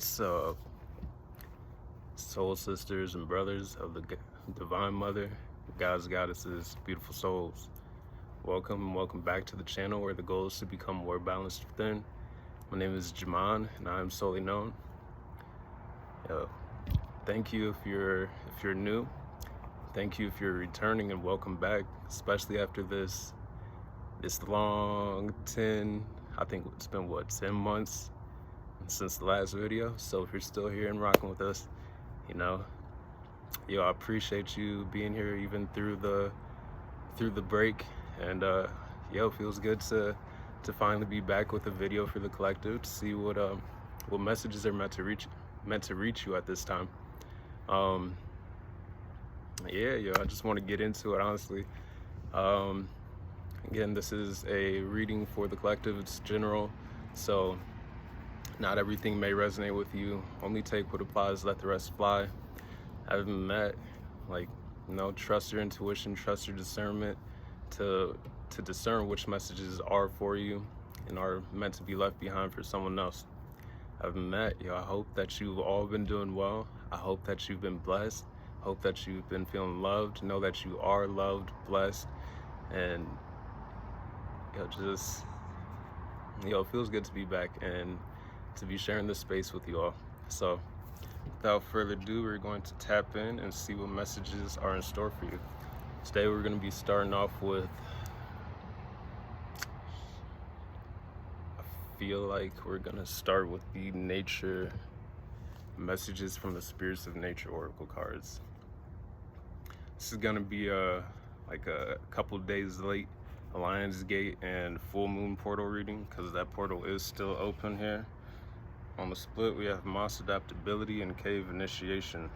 What's up, soul sisters and brothers of the Divine Mother, gods, goddesses, beautiful souls? Welcome and welcome back to the channel where the goal is to become more balanced within. My name is Jaman and I am solely known. Thank you if you're new. Thank you if you're returning, and welcome back, especially after this long 10, I think it's been 10 months since the last video. So if you're still here and rocking with us, I appreciate you being here even through the break. And it feels good to finally be back with a video for the collective, to see what messages are meant to reach you at this time. I just want to get into it, honestly. Again, this is a reading for the collective. It's general, so not everything may resonate with you. Only take what applies, let the rest fly. I haven't met, trust your intuition, trust your discernment to discern which messages are for you and are meant to be left behind for someone else. I've met, I hope that you've all been doing well. I hope that you've been blessed. Hope that you've been feeling loved. Know that you are loved, blessed, and it feels good to be back and to be sharing this space with you all. So without further ado, we're going to tap in and see what messages are in store for you. Today we're going to be starting off with, I feel like we're going to start with the nature messages from the Spirits of Nature Oracle cards. This is going to be a couple days late Lion's Gate and full moon portal reading, because that portal is still open here. On the split, we have Moss Adaptability and Cave Initiation.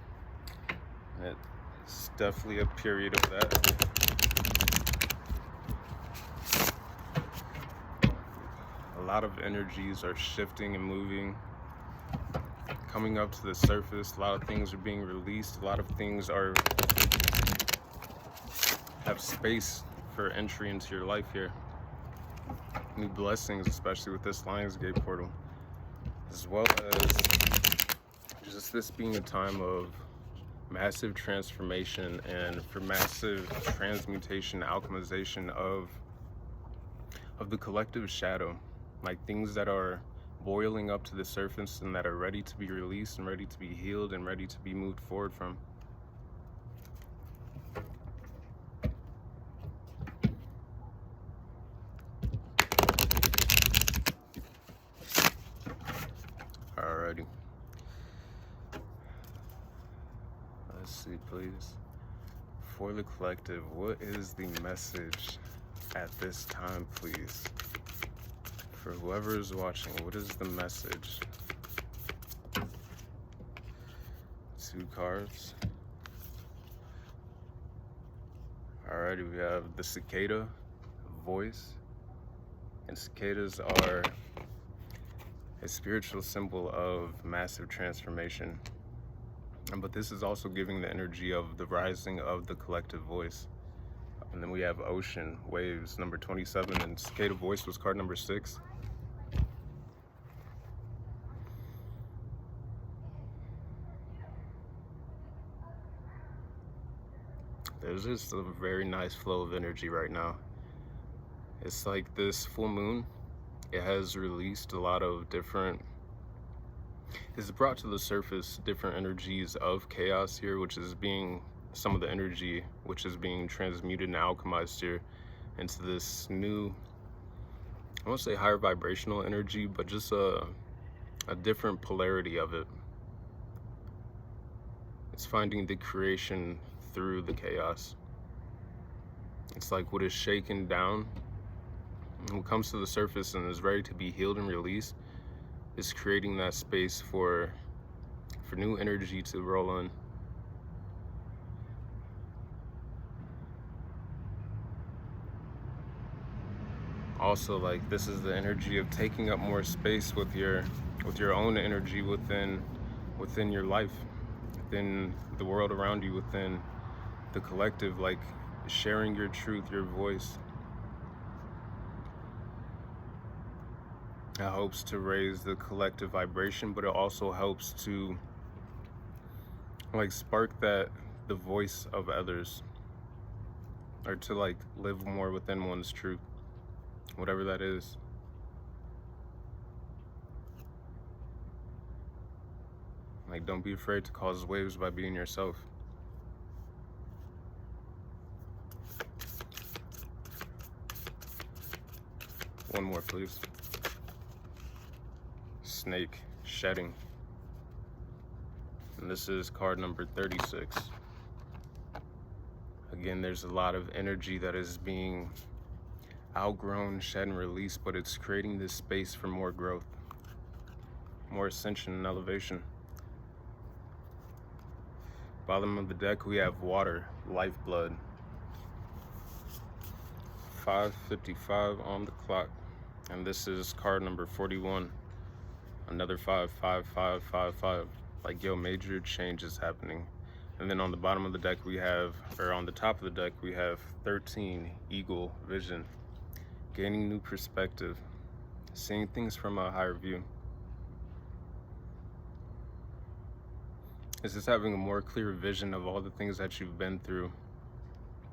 It's definitely a period of that. A lot of energies are shifting and moving, coming up to the surface. A lot of things are being released. A lot of things have space for entry into your life here. New blessings, especially with this Lion's Gate portal, as well as just this being a time of massive transformation and for massive transmutation, alchemization of the collective shadow, like things that are boiling up to the surface and that are ready to be released and ready to be healed and ready to be moved forward from. Alrighty. Let's see, please. For the collective, what is the message at this time, please? For whoever is watching, what is the message? 2 cards. Alrighty, we have the cicada voice. And cicadas are a spiritual symbol of massive transformation. But this is also giving the energy of the rising of the collective voice. And then we have Ocean Waves, number 27, and cicada voice was card number 6. There's just a very nice flow of energy right now. It's like this full moon, it has released a lot of it's brought to the surface different energies of chaos here, which is being some of the energy which is being transmuted and alchemized here into this new, I won't say higher vibrational energy, but just a different polarity of it. It's finding the creation through the chaos. It's like what is shaken down and what comes to the surface and is ready to be healed and released is creating that space for new energy to roll in. Also, this is the energy of taking up more space with your own energy within your life, within the world around you, within the collective, sharing your truth, your voice. It helps to raise the collective vibration, but it also helps to like spark that the voice of others, or to like live more within one's truth, whatever that is. Like, don't be afraid to cause waves by being yourself. One more, please. Snake shedding. And this is card number 36. Again, there's a lot of energy that is being outgrown, shed, and released, but it's creating this space for more growth, more ascension and elevation. Bottom of the deck, we have water, lifeblood. 5:55 on the clock. And this is card number 41. Another 5, 5, 5, 5, 5. Like, yo, major changes happening. And then on the bottom of the deck we have, or on the top of the deck, we have 13, eagle vision. Gaining new perspective, seeing things from a higher view. It's just having a more clear vision of all the things that you've been through,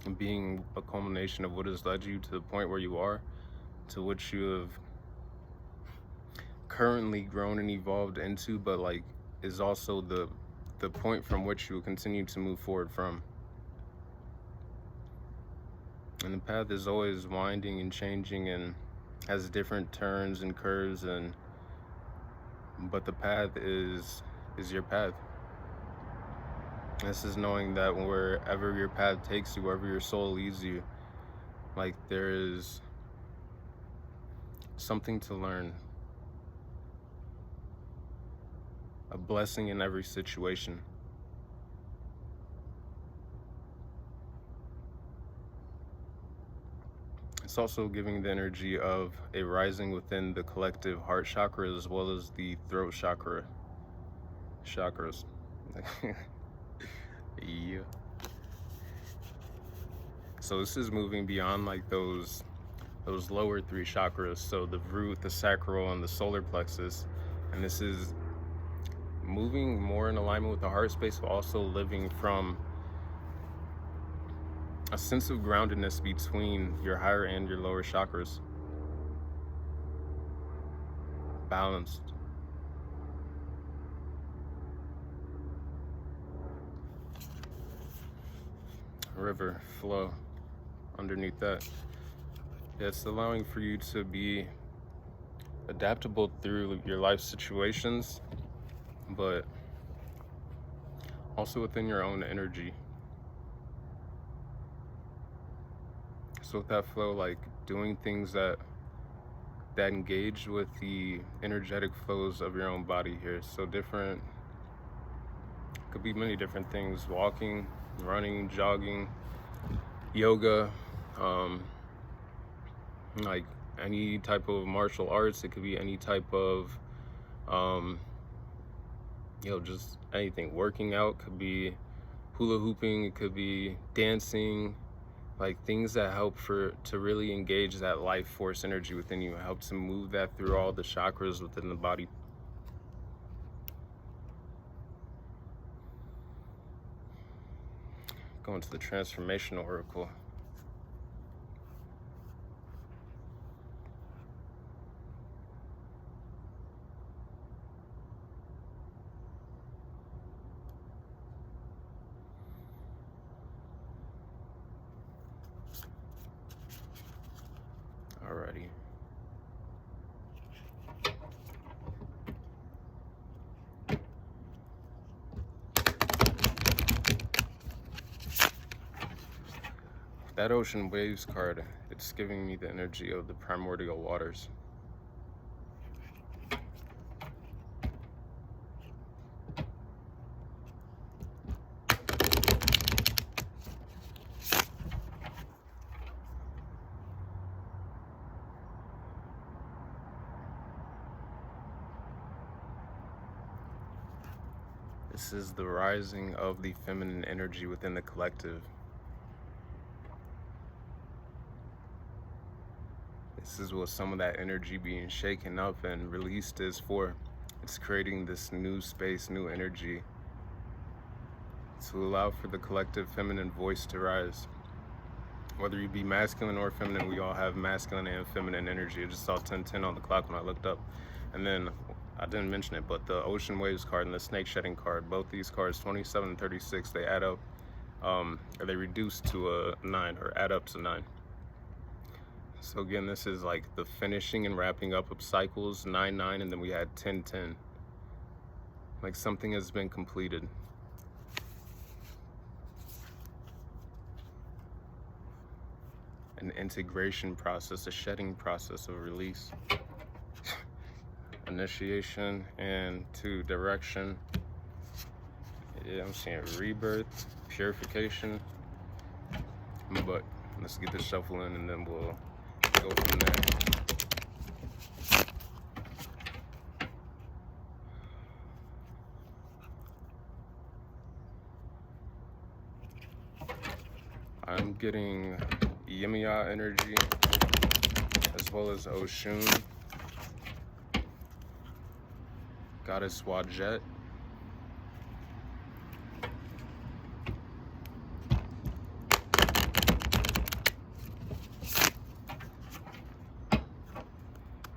and being a culmination of what has led you to the point where you are, to what you have currently grown and evolved into, but like is also the point from which you will continue to move forward from. And the path is always winding and changing and has different turns and curves, but the path is your path. This is knowing that wherever your path takes you, wherever your soul leads you, like, there is something to learn, a blessing in every situation. It's also giving the energy of a rising within the collective heart chakra as well as the throat chakras. Yeah. So this is moving beyond like those lower three chakras, so the root, the sacral, and the solar plexus, and this is moving more in alignment with the heart space, but also living from a sense of groundedness between your higher and your lower chakras. Balanced. River flow underneath that. It's allowing for you to be adaptable through your life situations, but also within your own energy. So with that flow, like doing things that engage with the energetic flows of your own body here. So different, could be many different things: walking, running, jogging, yoga, like any type of martial arts. It could be any type of just anything. Working out could be hula hooping, it could be dancing, like things that help to really engage that life force energy within you, help to move that through all the chakras within the body. Going to the transformational oracle. Alrighty. That ocean waves card, it's giving me the energy of the primordial waters. This is the rising of the feminine energy within the collective. This is what some of that energy being shaken up and released is for. It's creating this new space, new energy to allow for the collective feminine voice to rise. Whether you be masculine or feminine, we all have masculine and feminine energy. I just saw 1010 on the clock when I looked up. And then I didn't mention it, but the Ocean Waves card and the Snake Shedding card, both these cards, 27 and 36, they add up, or they reduce to a 9, or add up to 9. So again, this is like the finishing and wrapping up of cycles, 9-9, and then we had 10-10. Like something has been completed. An integration process, a shedding process of release. Initiation and to direction. Yeah, I'm seeing rebirth, purification. But let's get this shuffle in and then we'll go from there. I'm getting Yemiya energy as well as Oshun, Goddess Wadjet,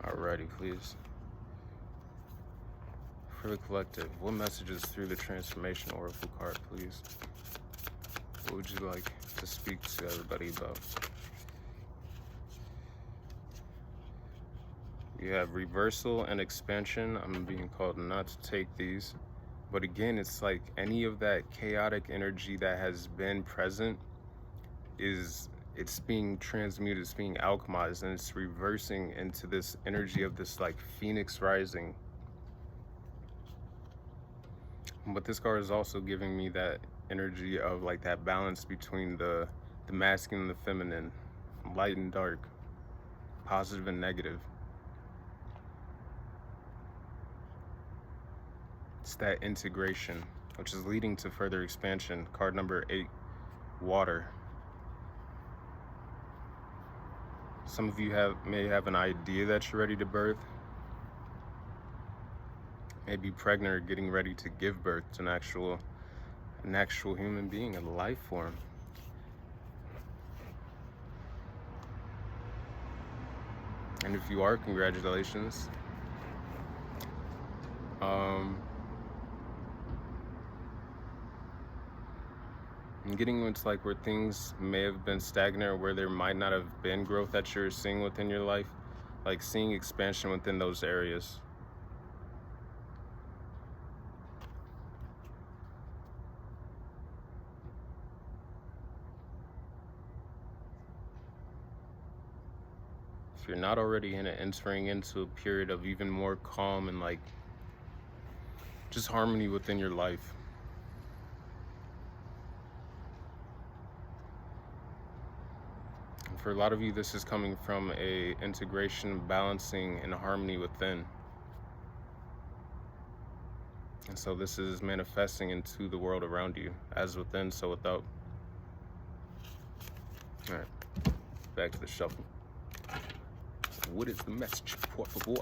alrighty, please. For the collective, what messages through the Transformation Oracle card, please? What would you like to speak to everybody about? We have reversal and expansion. I'm being called not to take these. But again, it's like any of that chaotic energy that has been present it's being transmuted, it's being alchemized, and it's reversing into this energy of this like phoenix rising. But this card is also giving me that energy of like that balance between the masculine and the feminine, light and dark, positive and negative. It's that integration, which is leading to further expansion. Card number 8, water. Some of you may have an idea that you're ready to birth. Maybe pregnant or getting ready to give birth to an actual human being, a life form. And if you are, congratulations. I'm getting into like where things may have been stagnant or where there might not have been growth that you're seeing within your life, like seeing expansion within those areas. If you're not already in it, entering into a period of even more calm and like just harmony within your life. For a lot of you, this is coming from a integration, balancing, and harmony within. And so this is manifesting into the world around you, as within, so without. All right, back to the shuffle. What is the message, por favor?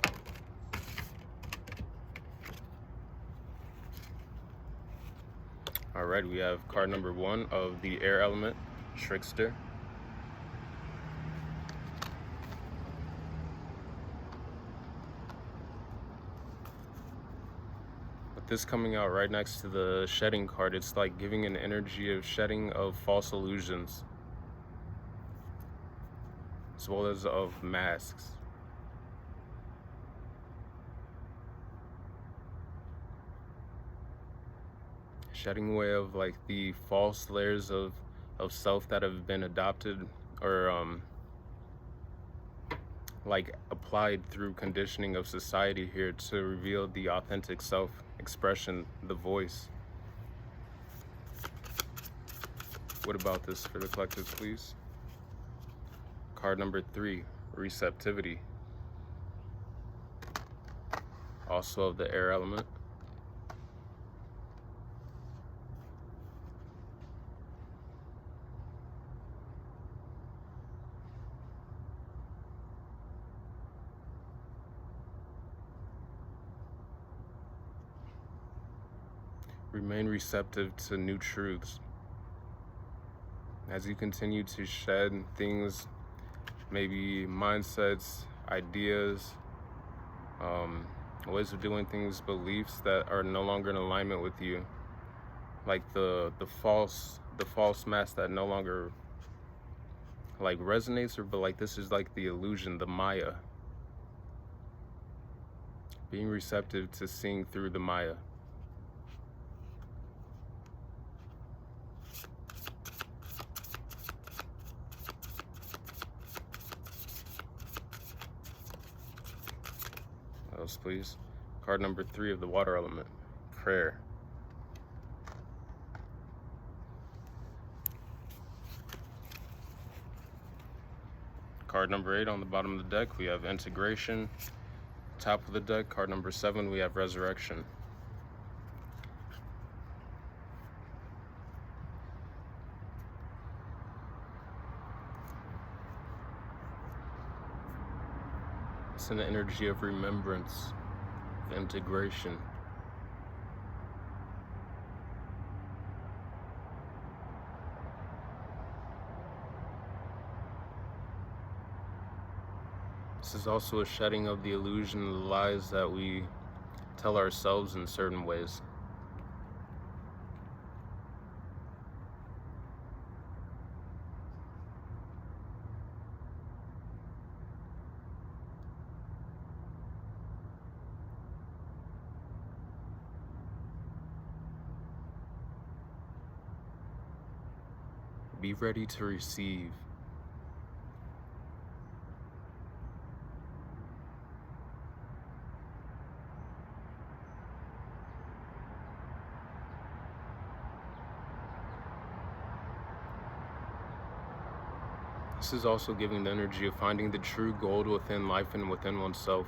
All right, we have card number 1 of the air element, Trickster. This coming out right next to the shedding card, it's like giving an energy of shedding of false illusions as well as of masks. Shedding away of like the false layers of self that have been adopted or like applied through conditioning of society here to reveal the authentic self expression, the voice. What about this for the collective, please? Card number 3, receptivity. Also of the air element. Remain receptive to new truths. As you continue to shed things, maybe mindsets, ideas, ways of doing things, beliefs that are no longer in alignment with you, like the false mask that no longer like resonates, or but like this is like the illusion, the Maya. Being receptive to seeing through the Maya. What else, please? Card number 3 of the water element, prayer. Card number 8 on the bottom of the deck, we have integration. Top of the deck, card number 7, we have resurrection. It's an energy of remembrance, of integration. This is also a shedding of the illusion, the lies that we tell ourselves in certain ways. Be ready to receive. This is also giving the energy of finding the true gold within life and within oneself.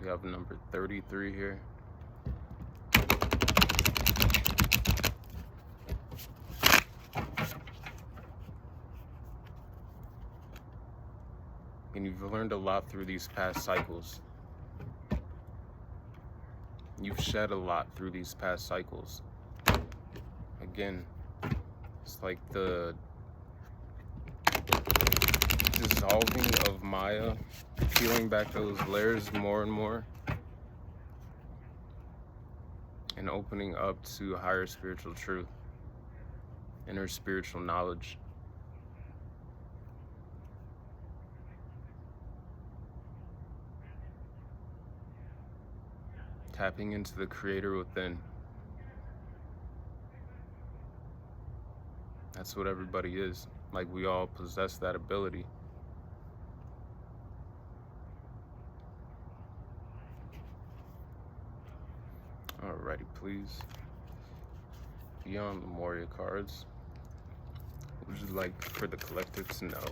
We have number 33 here. And you've learned a lot through these past cycles. You've shed a lot through these past cycles. Again, it's like the dissolving of Maya, peeling back those layers more and more, and opening up to higher spiritual truth, inner spiritual knowledge. Tapping into the creator within. That's what everybody is. Like, we all possess that ability. Alrighty, please. Beyond the Moria cards, would you like for the collective to know?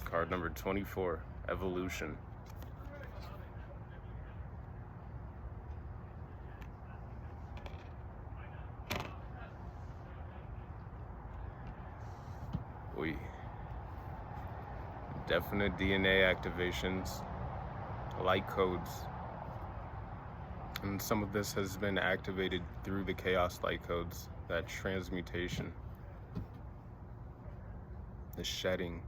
Card number 24, Evolution. Definite DNA activations, light codes. And some of this has been activated through the chaos light codes, that transmutation, the shedding.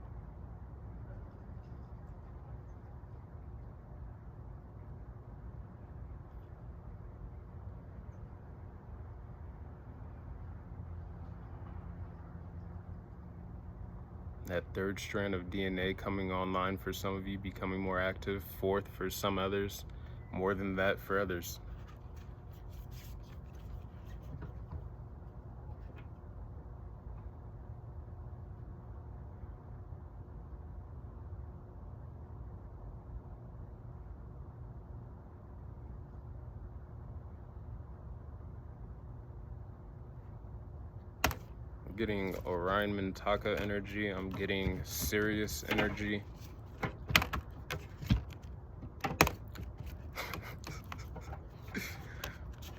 That third strand of DNA coming online for some of you, becoming more active. Fourth for some others, more than that for others. I'm getting Orion Mintaka energy. I'm getting Sirius energy.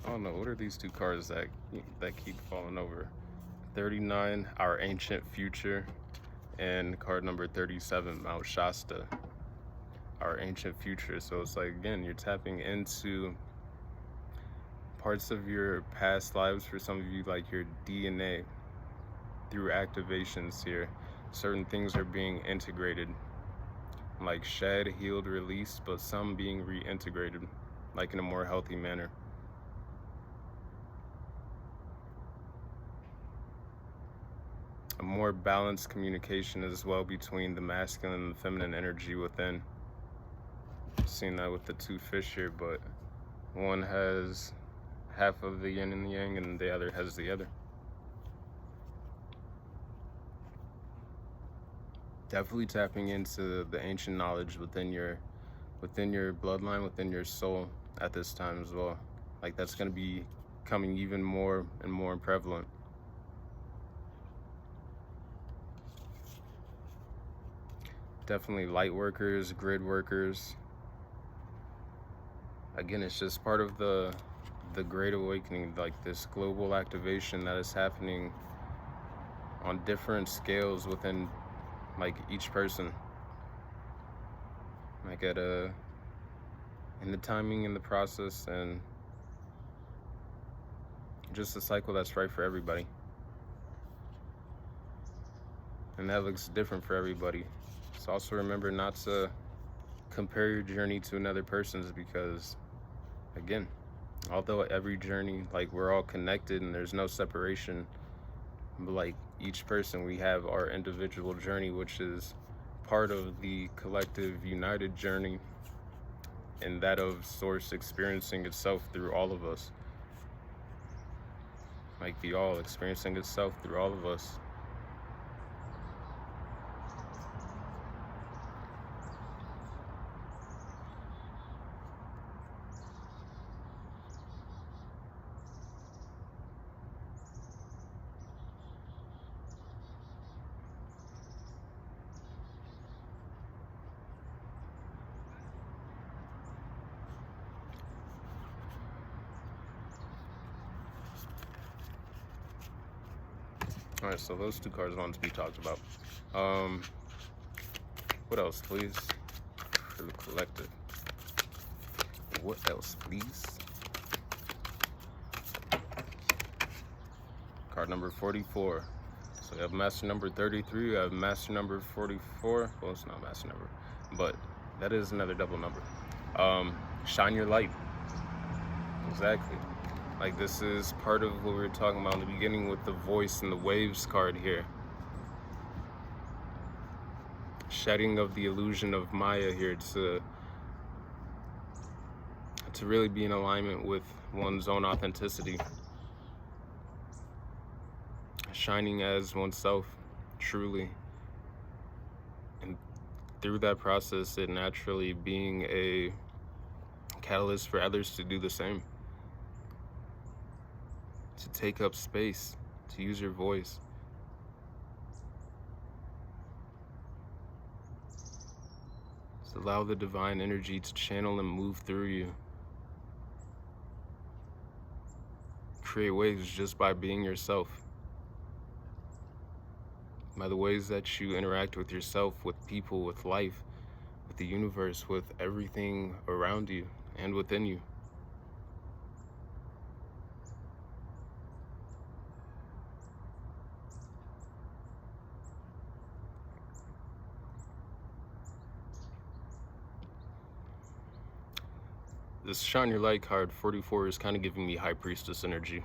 I don't know, what are these two cards that keep falling over? 39, Our Ancient Future, and card number 37, Mount Shasta, Our Ancient Future. So it's like, again, you're tapping into parts of your past lives. For some of you, like your DNA, through activations here. Certain things are being integrated, like shed, healed, released, but some being reintegrated, like in a more healthy manner. A more balanced communication as well between the masculine and the feminine energy within. Seen that with the two fish here, but one has half of the yin and the yang and the other has the other. Definitely tapping into the ancient knowledge within your bloodline, within your soul at this time as well. Like that's going to be becoming even more and more prevalent. Definitely light workers, grid workers. Again, it's just part of the Great Awakening, like this global activation that is happening on different scales within like each person. Like in the timing and the process, and just a cycle that's right for everybody. And that looks different for everybody. So also remember not to compare your journey to another person's, because again, although every journey, like we're all connected and there's no separation, but like each person, we have our individual journey, which is part of the collective united journey, and that of source experiencing itself through all of us. Like the all experiencing itself through all of us. All right, so those two cards want to be talked about. What else, please? For the collective. What else, please? Card number 44. So we have master number 33, we have master number 44. Well, it's not master number, but that is another double number. Shine your light. Exactly. Like this is part of what we were talking about in the beginning with the voice and the waves card here. Shedding of the illusion of Maya here to really be in alignment with one's own authenticity. Shining as oneself, truly. And through that process, it naturally being a catalyst for others to do the same. To take up space, to use your voice. To allow the divine energy to channel and move through you. Create waves just by being yourself. By the ways that you interact with yourself, with people, with life, with the universe, with everything around you and within you. This Shine Your Light card, 44, is kind of giving me High Priestess energy.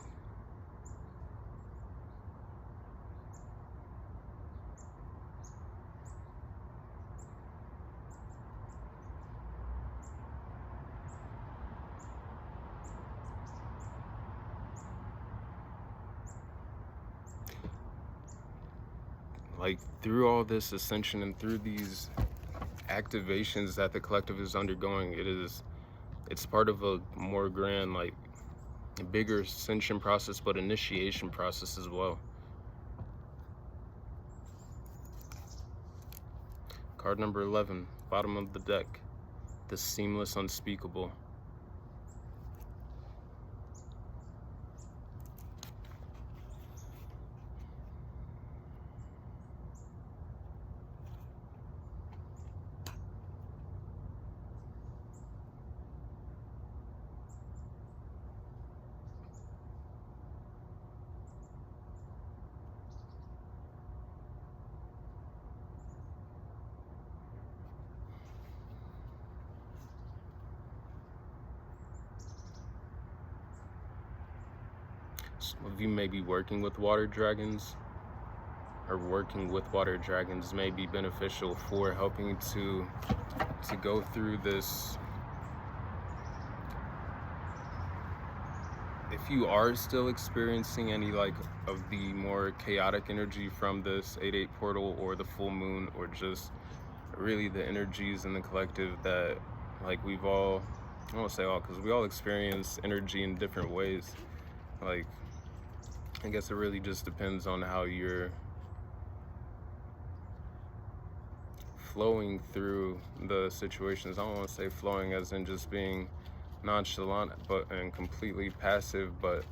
like through all this ascension and through these activations that the collective is undergoing, it's part of a more grand, like bigger ascension process, but initiation process as well. Card number 11, bottom of the deck, the seamless unspeakable. Some of you may be working with water dragons, or working with water dragons may be beneficial for helping to go through this. If you are still experiencing any like of the more chaotic energy from this 8-8 portal or the full moon, or just really the energies in the collective that like we've all, I won't say all, because we all experience energy in different ways. Like, I guess it really just depends on how you're flowing through the situations. I don't want to say flowing as in just being nonchalant and completely passive, but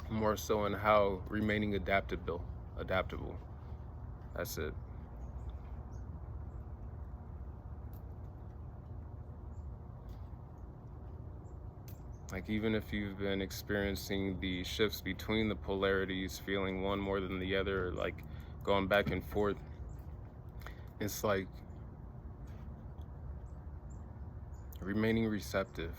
more so in how remaining adaptable. That's it. Like, even if you've been experiencing the shifts between the polarities, feeling one more than the other, like going back and forth, it's like remaining receptive,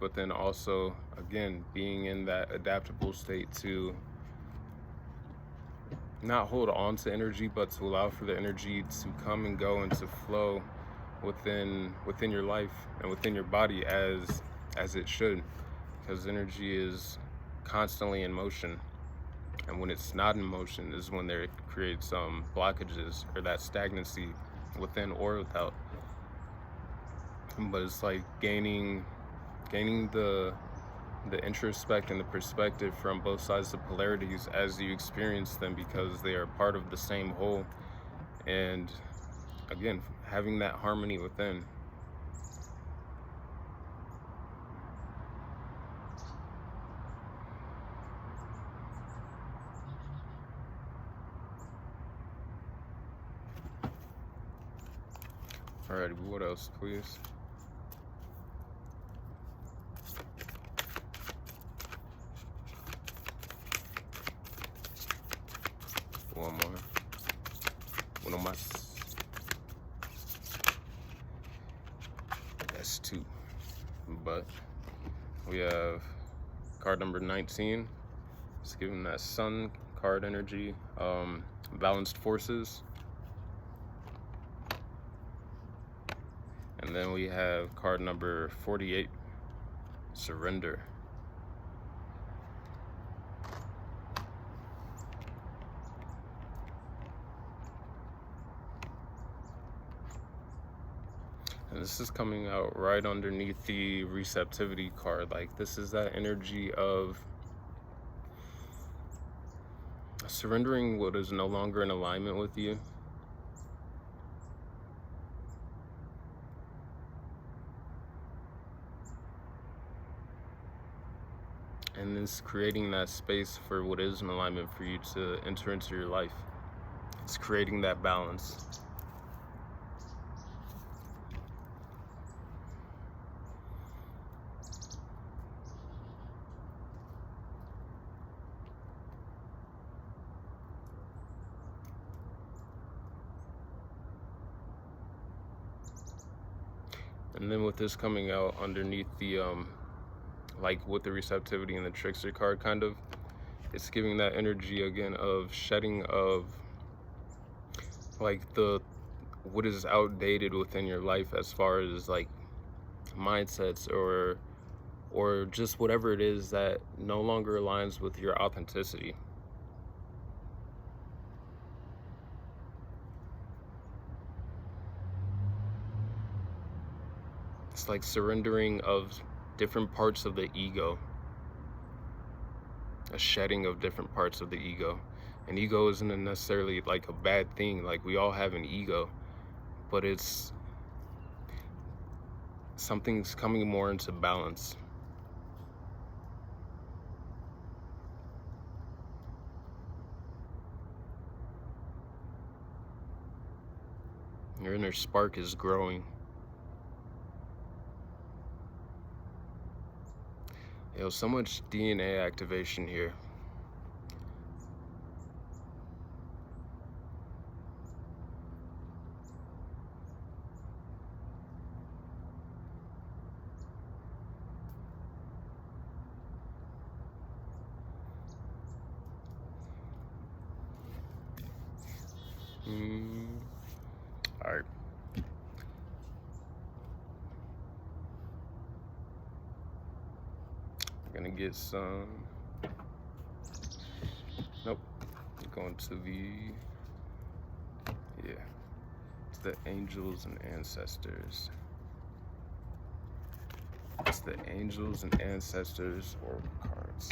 but then also, again, being in that adaptable state to not hold on to energy, but to allow for the energy to come and go and to flow within your life and within your body as it should, because energy is constantly in motion, and when it's not in motion is when there creates blockages or that stagnancy within or without. But it's like gaining the introspect and the perspective from both sides of polarities as you experience them, because they are part of the same whole, and again, having that harmony within. Alrighty, what else, please? One more. Uno más. That's 2. But we have card number 19. It's giving that sun card energy, balanced forces. And then we have card number 48, surrender. And this is coming out right underneath the receptivity card. Like, this is that energy of surrendering what is no longer in alignment with you. And it's creating that space for what is in alignment for you to enter into your life. It's creating that balance. And then with this coming out underneath the like with the receptivity and the trickster card, kind of, it's giving that energy again of shedding of like what is outdated within your life, as far as like mindsets or just whatever it is that no longer aligns with your authenticity. It's like surrendering of different parts of the ego, a shedding of different parts of the ego. And ego isn't necessarily like a bad thing. Like, we all have an ego, but it's something's coming more into balance. Your inner spark is growing. Yo, so much DNA activation here. All right. Gonna get some. Nope. Going to the. Yeah. It's the angels and ancestors. It's the angels and ancestors oracle cards.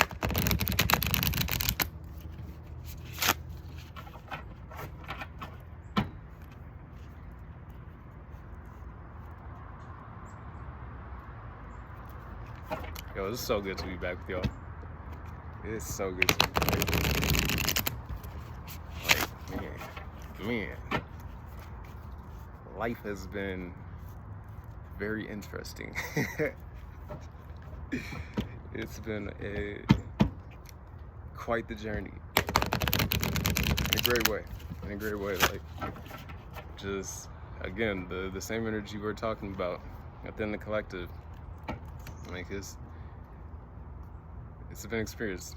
Yo, it's so good to be back with y'all. It's so good to be back. Like, man. Life has been very interesting. It's been quite the journey. In a great way. In a great way. Like, just, again, the same energy we're talking about within the collective. Like, it's been experienced.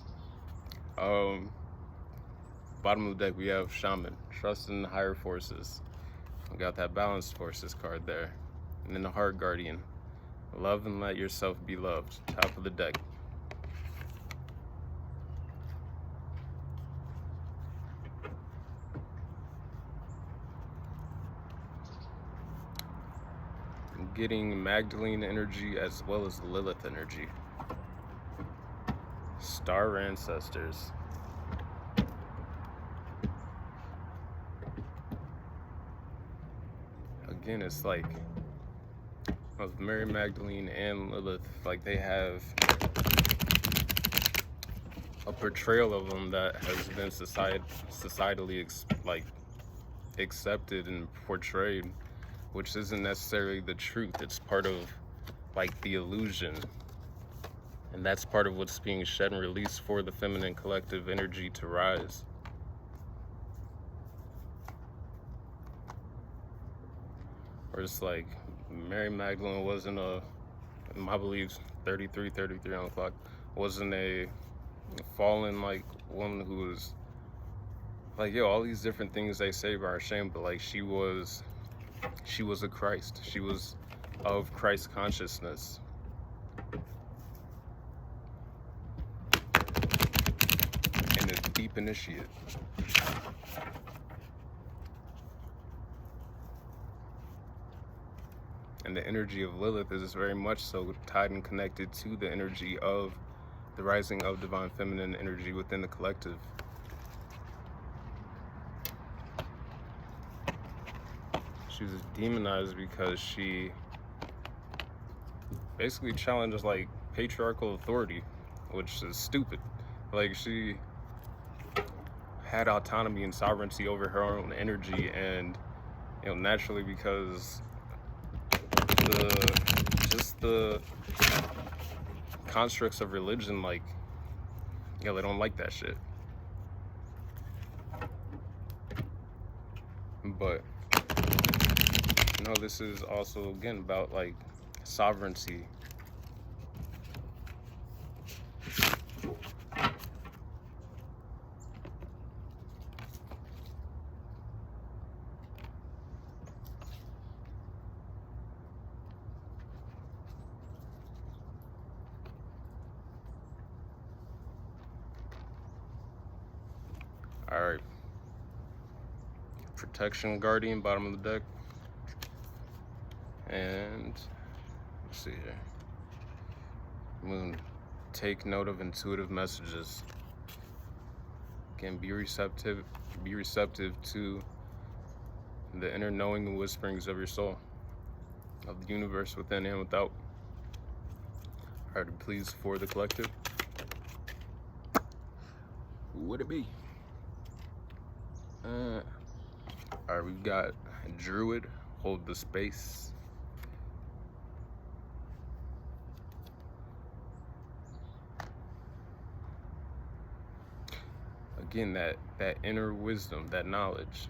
Bottom of the deck, we have Shaman, trust in higher forces. We got that balanced forces card there. And then the Heart Guardian, love and let yourself be loved, top of the deck. I'm getting Magdalene energy as well as Lilith energy. Star ancestors. Again, it's like of Mary Magdalene and Lilith, like they have a portrayal of them that has been societally accepted and portrayed, which isn't necessarily the truth. It's part of like the illusion. And that's part of what's being shed and released for the feminine collective energy to rise. Or it's like Mary Magdalene wasn't in my beliefs, 33 on the clock, wasn't a fallen like woman who was like, yo, all these different things they say are shame, but like she was a Christ. She was of Christ consciousness. And a deep initiate. And the energy of Lilith is very much so tied and connected to the energy of the rising of divine feminine energy within the collective. She was demonized because she basically challenged like patriarchal authority, which is stupid. Like, she had autonomy and sovereignty over her own energy, and you know, naturally, because the constructs of religion, like, yeah, they don't like that shit. But you know, this is also again about like sovereignty. All right. Protection Guardian, bottom of the deck. And Let's see here. Moon, take note of intuitive messages. Again, be receptive to the inner knowing and whisperings of your soul, of the universe within and without. Alright, please, for the collective. Who would it be? Alright, we've got Druid, hold the space. Again, that inner wisdom, that knowledge.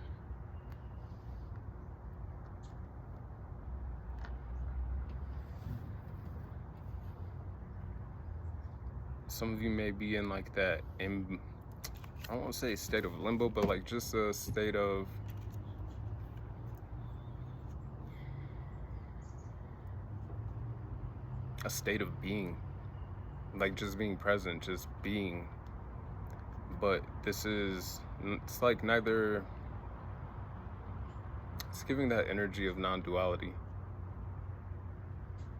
Some of you may be in like that, I don't want to say state of limbo, but like just a state of being, like just being present, just being. But it's like neither, it's giving that energy of non-duality,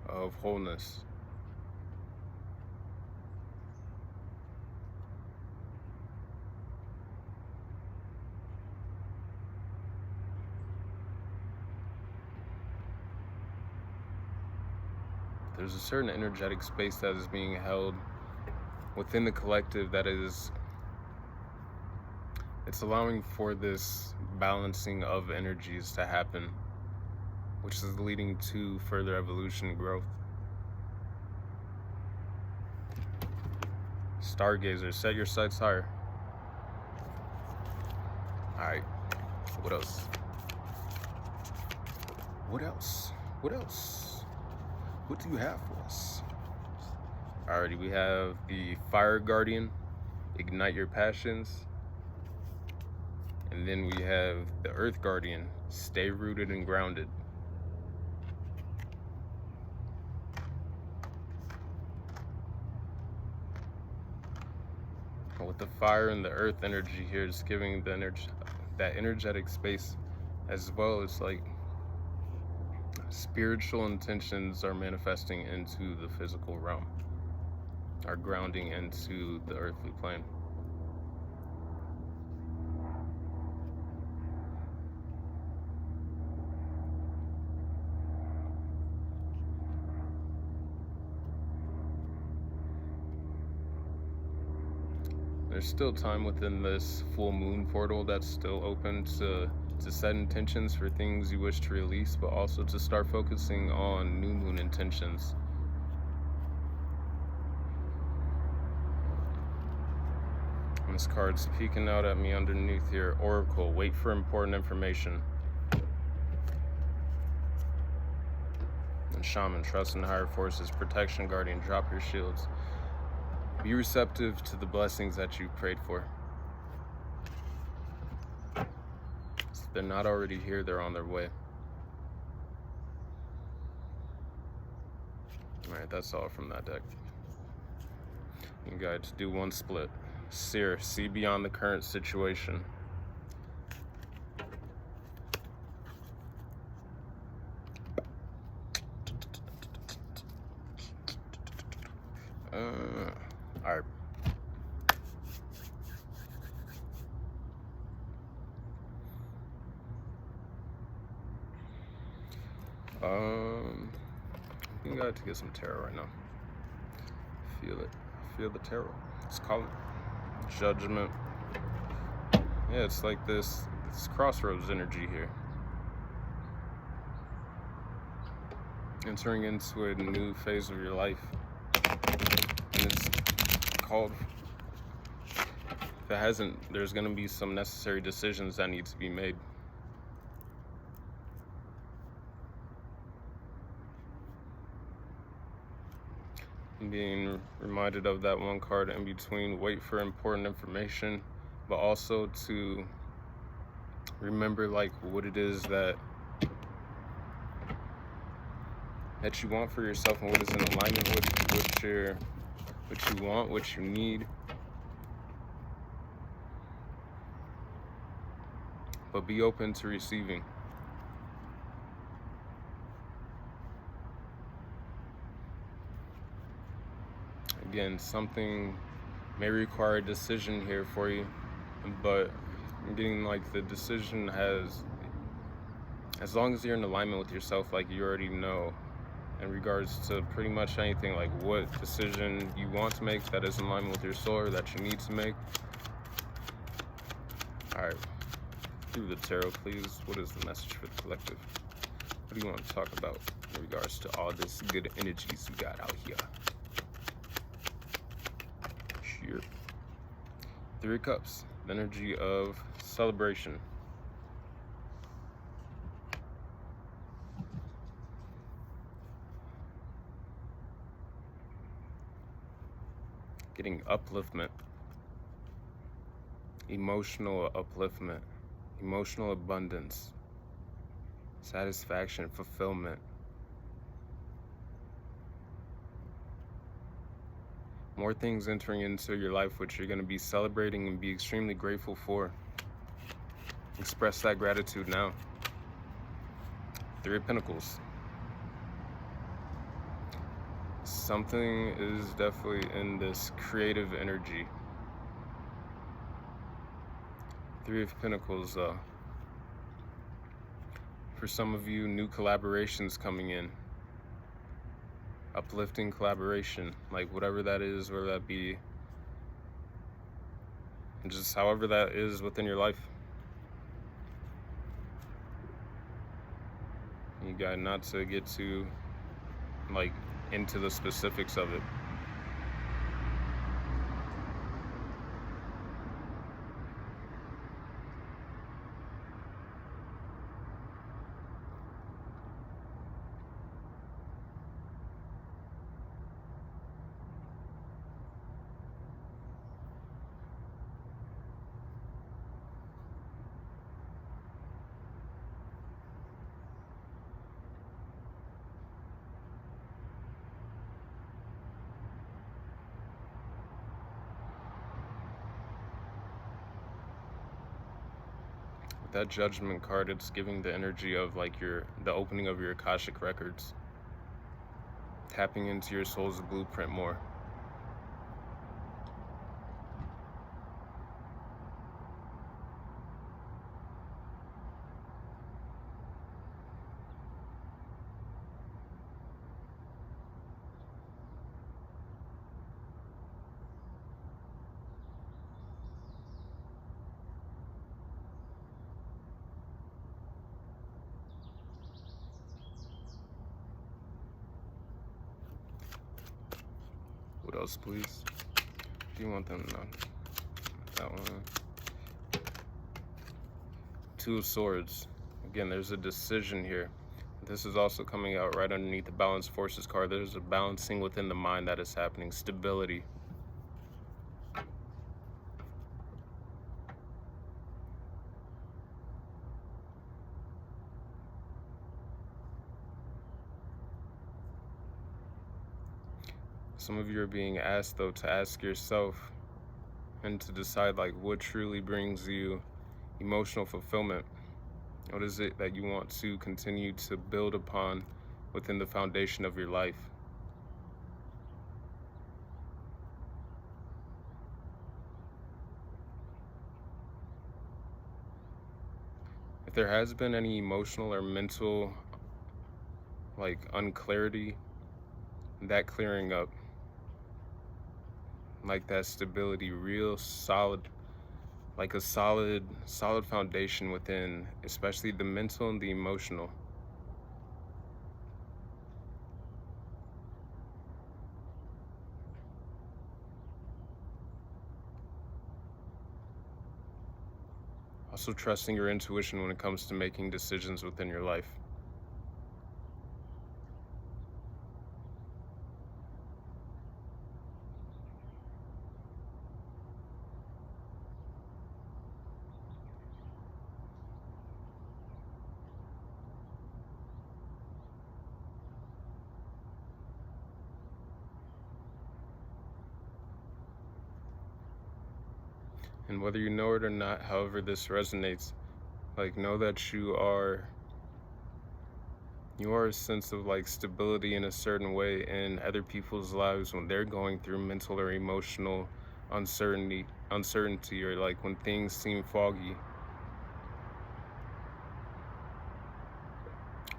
of wholeness. There's a certain energetic space that is being held within the collective that is, it's allowing for this balancing of energies to happen, which is leading to further evolution and growth. Stargazer, set your sights higher. Alright, what else? What else? What else? What do you have for us? Alrighty, we have the Fire Guardian, ignite your passions. And then we have the Earth Guardian, stay rooted and grounded. And with the fire and the earth energy here, it's giving the energy, that energetic space, as well as like spiritual intentions are manifesting into the physical realm, are grounding into the earthly plane. There's still time within this full moon portal that's still open to set intentions for things you wish to release, but also to start focusing on new moon intentions. And this card's peeking out at me underneath here. Oracle, wait for important information. And Shaman, trust in higher forces. Protection Guardian, drop your shields. Be receptive to the blessings that you prayed for. If they're not already here, they're on their way. Alright, that's all from that deck. You guys do one split. Seer, see beyond the current situation. Alright. I got to get some tarot right now. Feel it. Feel the tarot. Let's call it Judgment. Yeah, it's like this crossroads energy here. Entering into a new phase of your life. And it's called, if it hasn't, there's going to be some necessary decisions that need to be made. Being reminded of that one card in between, wait for important information, but also to remember like what it is that you want for yourself and what is in alignment with what you want, what you need. But be open to receiving. Again, something may require a decision here for you, but I'm getting like the decision has, as long as you're in alignment with yourself, like you already know in regards to pretty much anything, like what decision you want to make that is in line with your soul or that you need to make. All right, through the tarot, please, what is the message for the collective? What do you want to talk about in regards to all this good energies you got out here? Sure. Three of Cups, the energy of celebration. Getting upliftment, emotional upliftment, emotional abundance, satisfaction, fulfillment. More things entering into your life which you're going to be celebrating and be extremely grateful for. Express that gratitude now. Three of Pentacles. Something is definitely in this creative energy. Three of Pentacles, for some of you, new collaborations coming in. Uplifting collaboration, like whatever that is, whether that be just however that is within your life. You got not to get too like into the specifics of it. That Judgment card, it's giving the energy of like the opening of your Akashic records, tapping into your soul's blueprint more. What else, please? Do you want them to know? That one. Two of Swords. Again, there's a decision here. This is also coming out right underneath the Balanced Forces card. There's a balancing within the mind that is happening. Stability. Some of you are being asked, though, to ask yourself and to decide like what truly brings you emotional fulfillment. What is it that you want to continue to build upon within the foundation of your life? If there has been any emotional or mental like unclarity, that clearing up, like that stability, real solid, like a solid foundation within, especially the mental and the emotional. Also trusting your intuition when it comes to making decisions within your life. And whether you know it or not, however this resonates, like know that you are You are a sense of like stability in a certain way in other people's lives when they're going through mental or emotional uncertainty, or like when things seem foggy.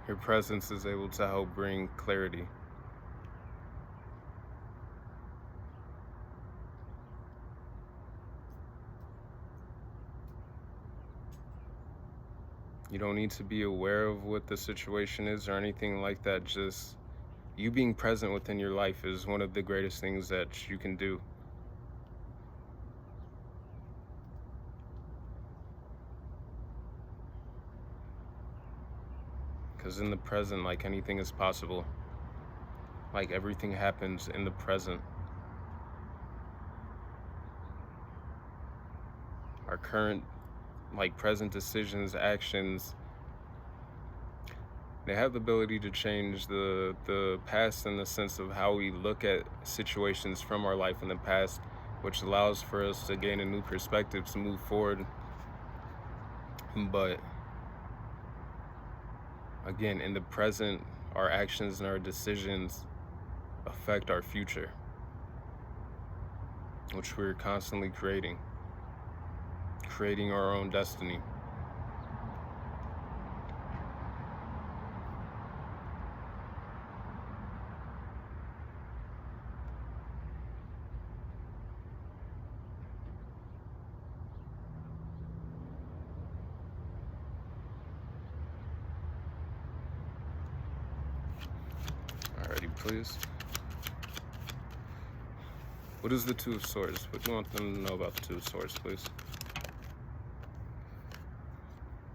Your presence is able to help bring clarity. You don't need to be aware of what the situation is or anything like that. Just you being present within your life is one of the greatest things that you can do. Because in the present, like anything is possible. Like everything happens in the present. Our current, like present decisions, actions, they have the ability to change the past in the sense of how we look at situations from our life in the past, which allows for us to gain a new perspective to move forward. But again, in the present, our actions and our decisions affect our future, which we're constantly creating our own destiny. Alrighty, please. What is the Two of Swords? What do you want them to know about the Two of Swords, please?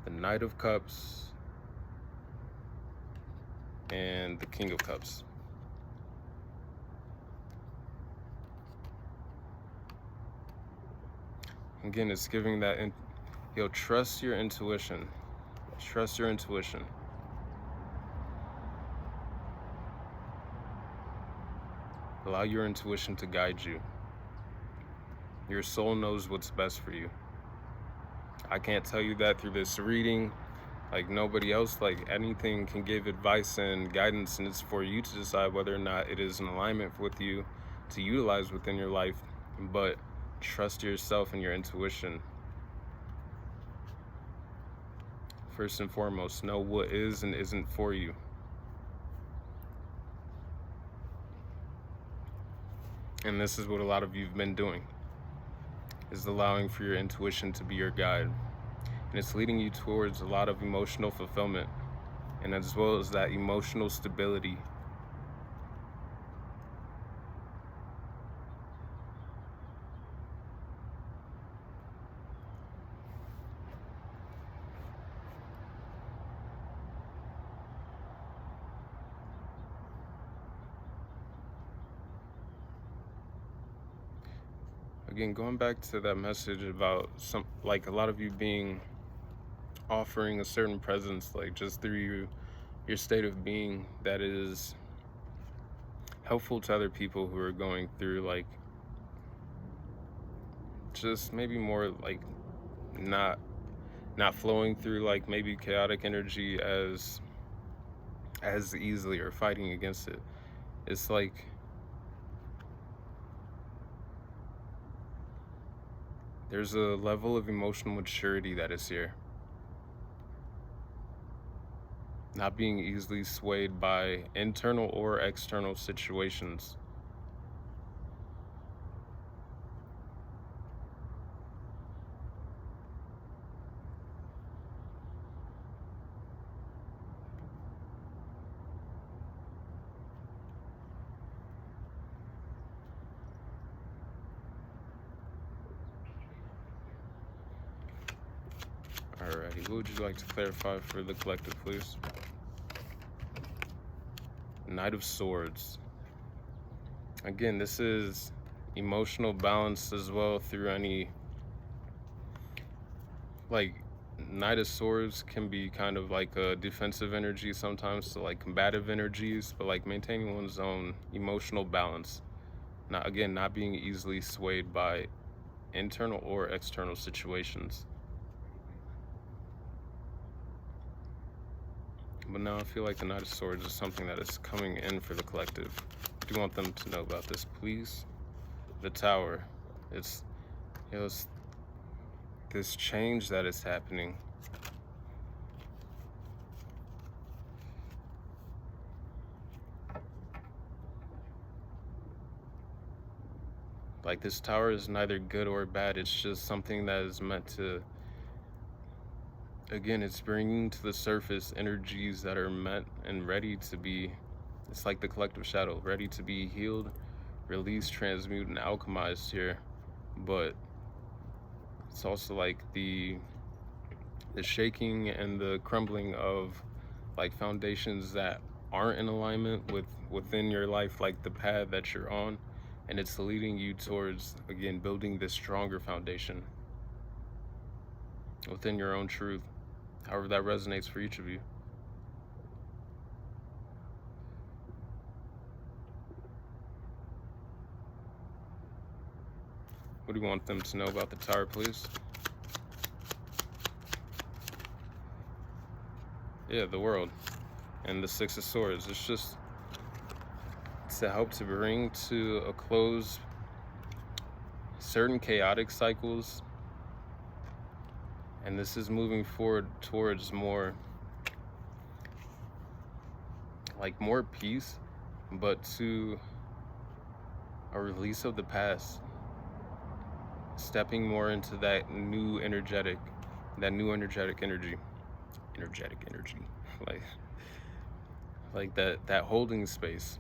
The Knight of Cups and the King of Cups. Again, it's giving that, trust your intuition. Trust your intuition. Allow your intuition to guide you. Your soul knows what's best for you. I can't tell you that through this reading. Like nobody else, like anything can give advice and guidance, and it's for you to decide whether or not it is in alignment with you to utilize within your life. But trust yourself and your intuition. First and foremost, know what is and isn't for you. And this is what a lot of you have been doing, is allowing for your intuition to be your guide. And it's leading you towards a lot of emotional fulfillment, and as well as that emotional stability. Again, going back to that message about a lot of you offering a certain presence, like just through your state of being, that is helpful to other people who are going through like just maybe more like not flowing through like maybe chaotic energy as easily, or fighting against it. It's like there's a level of emotional maturity that is here. Not being easily swayed by internal or external situations. Alrighty, what would you like to clarify for the collective, please? Knight of Swords. Again, this is emotional balance as well through any, like, Knight of Swords can be kind of like a defensive energy sometimes, so like combative energies, but like maintaining one's own emotional balance. Not being easily swayed by internal or external situations. But now I feel like the Knight of Swords is something that is coming in for the collective. I do want them to know about this, please. The Tower. It's this change that is happening. Like, this tower is neither good or bad. It's just something that is meant to, again, it's bringing to the surface energies that are meant and ready to be, it's like the collective shadow, ready to be healed, released, transmute, and alchemized here. But it's also like the shaking and the crumbling of like foundations that aren't in alignment within your life, like the path that you're on, and it's leading you towards, again, building this stronger foundation within your own truth, however that resonates for each of you. What do you want them to know about the Tower, please? Yeah, the World and the Six of Swords. It's just to help to bring to a close certain chaotic cycles, and this is moving forward towards more peace, but to a release of the past, stepping more into that new energetic energy, like that holding space.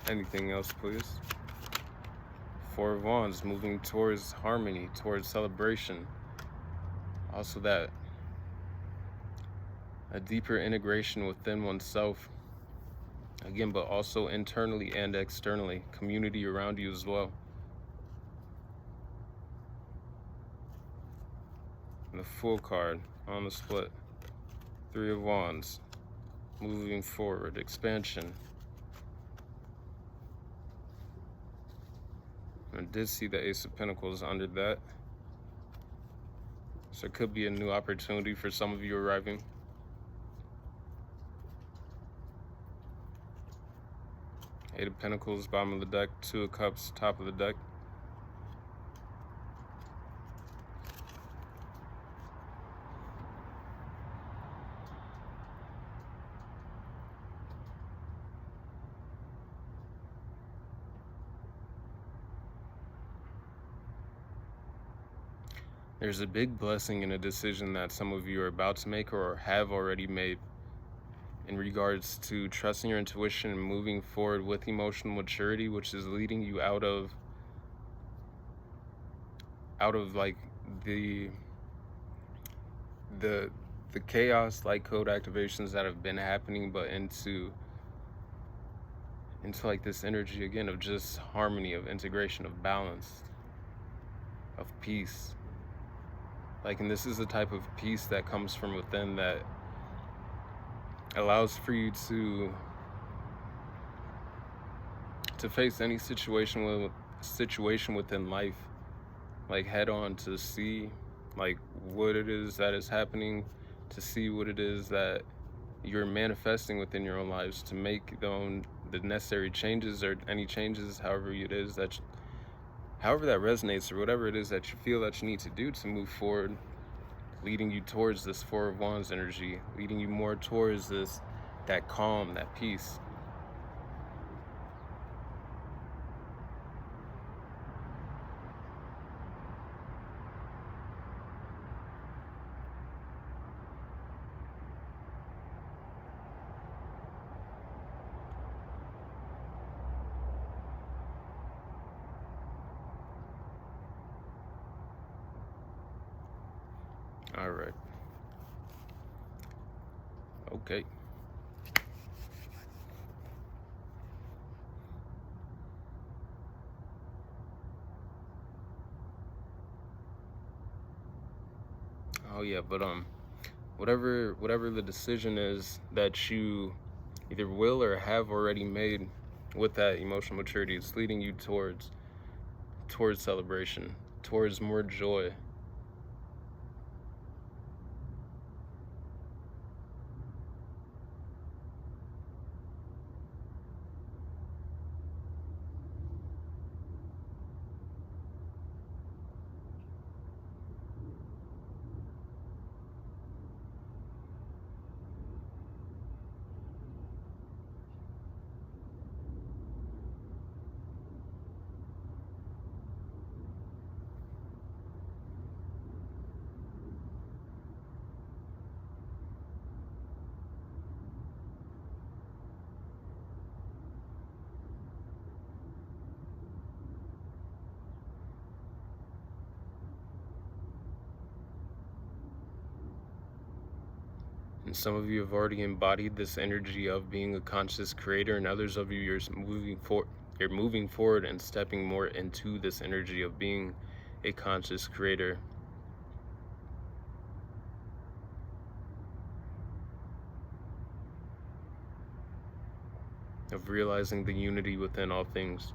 Anything else, please? Four of Wands, moving towards harmony, towards celebration. Also that a deeper integration within oneself, again, but also internally and externally, community around you as well. And the Fool card on the split. Three of Wands, moving forward, expansion. I did see the Ace of Pentacles under that. So it could be a new opportunity for some of you arriving. Eight of Pentacles, bottom of the deck. Two of Cups, top of the deck. There's a big blessing in a decision that some of you are about to make or have already made in regards to trusting your intuition and moving forward with emotional maturity, which is leading you out of like the chaos, like code activations that have been happening, but into like this energy again of just harmony, of integration, of balance, of peace. Like, and this is the type of peace that comes from within that allows for you to face any situation within life, like head on, to see like what it is that is happening, to see what it is that you're manifesting within your own lives, to make the necessary changes, or any changes, however it is that however that resonates, or whatever it is that you feel that you need to do to move forward, leading you towards this Four of Wands energy, leading you more towards that calm, that peace. All right. Okay. Oh yeah, but whatever the decision is that you either will or have already made with that emotional maturity, it's leading you towards celebration, towards more joy. And some of you have already embodied this energy of being a conscious creator, and others of you, you're moving forward and stepping more into this energy of being a conscious creator. Of realizing the unity within all things.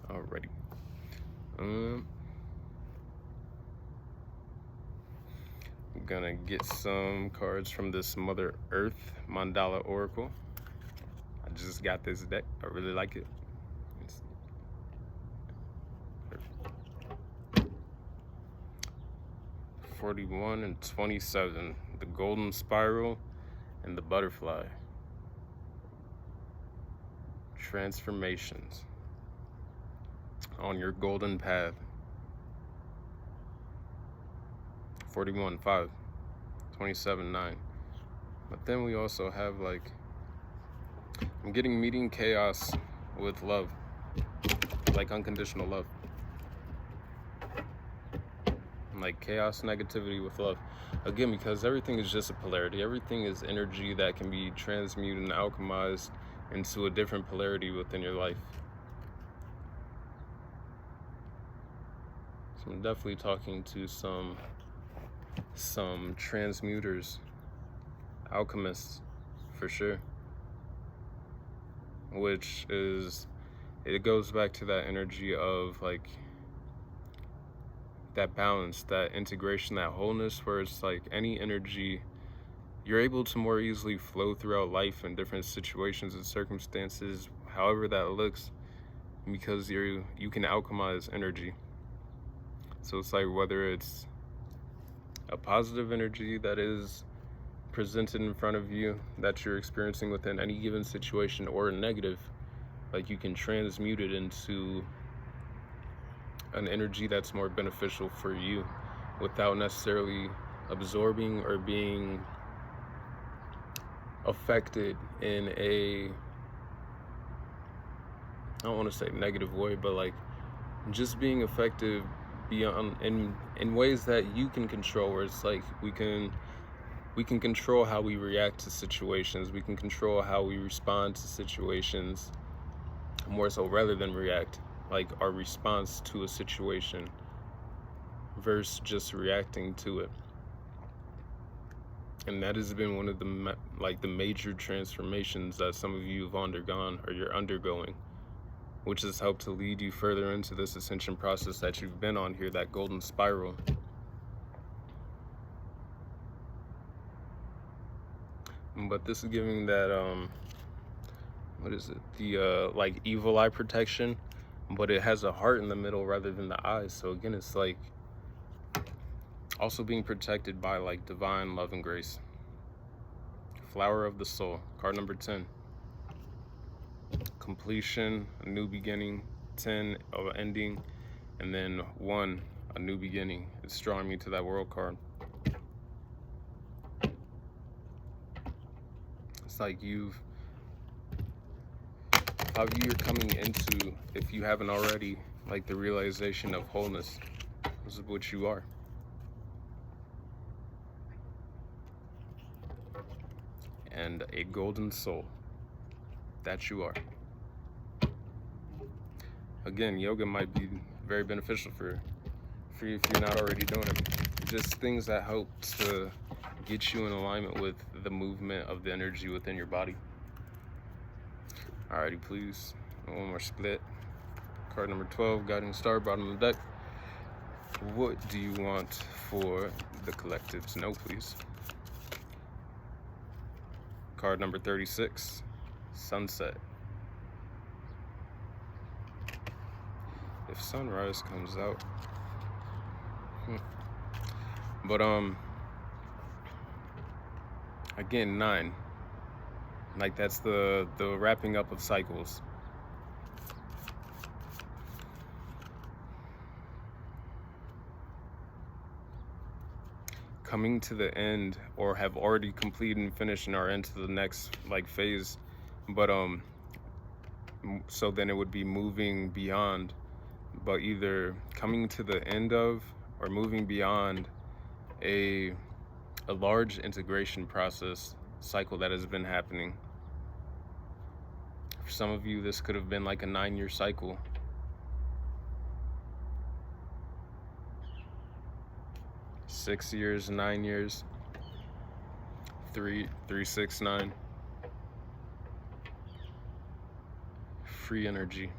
Alrighty. I'm gonna get some cards from this Mother Earth Mandala Oracle. I just got this deck. I really like it. 41 and 27, the golden spiral and the butterfly. Transformations on your golden path. 41, 5, 27, 9. But then we also have, like, I'm getting meeting chaos with love, like unconditional love. Like chaos, negativity with love. Again, because everything is just a polarity. Everything is energy that can be transmuted and alchemized into a different polarity within your life. So I'm definitely talking to some transmuters, alchemists, for sure. Which is, it goes back to that energy of, like, that balance, that integration, that wholeness, where it's like any energy, you're able to more easily flow throughout life in different situations and circumstances, however that looks, because you can alchemize energy. So it's like, whether it's a positive energy that is presented in front of you that you're experiencing within any given situation, or a negative, like, you can transmute it into an energy that's more beneficial for you without necessarily absorbing or being affected in a, I don't want to say negative way, but like just being effective beyond in ways that you can control, where it's like we can control how we react to situations, we can control how we respond to situations, more so rather than react, like our response to a situation versus just reacting to it. And that has been one of the major transformations that some of you have undergone, or you're undergoing, which has helped to lead you further into this ascension process that you've been on here, that golden spiral. But this is giving that what is it, the like evil eye protection, but it has a heart in the middle rather than the eyes. So again, it's like also being protected by like divine love and grace. Flower of the soul, card number 10. Completion, a new beginning. 10, of ending. And then 1, a new beginning. It's drawing me to that world card. It's like you're coming into, if you haven't already, like the realization of wholeness. This is what you are. And a golden soul. That you are. Again, yoga might be very beneficial for you if you're not already doing it. Just things that help to get you in alignment with the movement of the energy within your body. Alrighty, please. One more split. Card number 12, Guiding Star, bottom of the deck. What do you want for the collective to know, please? Card number 36, Sunset. If sunrise comes out. But again, 9. Like that's the wrapping up of cycles. Coming to the end, or have already completed and finished and are into the next like phase. But so then it would be moving beyond, but either coming to the end of or moving beyond a large integration process cycle that has been happening. For some of you, this could have been like a 9-year cycle. Six years, 9 years, 3, 6, 9. Free energy.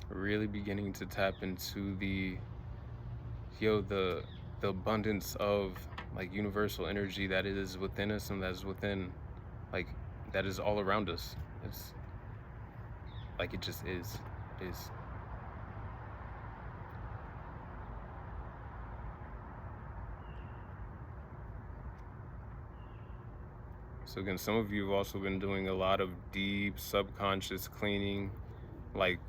Really beginning to tap into the abundance of like universal energy that is within us and that is within, like, that is all around us. It's like it just is. It is. So again, some of you have also been doing a lot of deep subconscious cleaning, like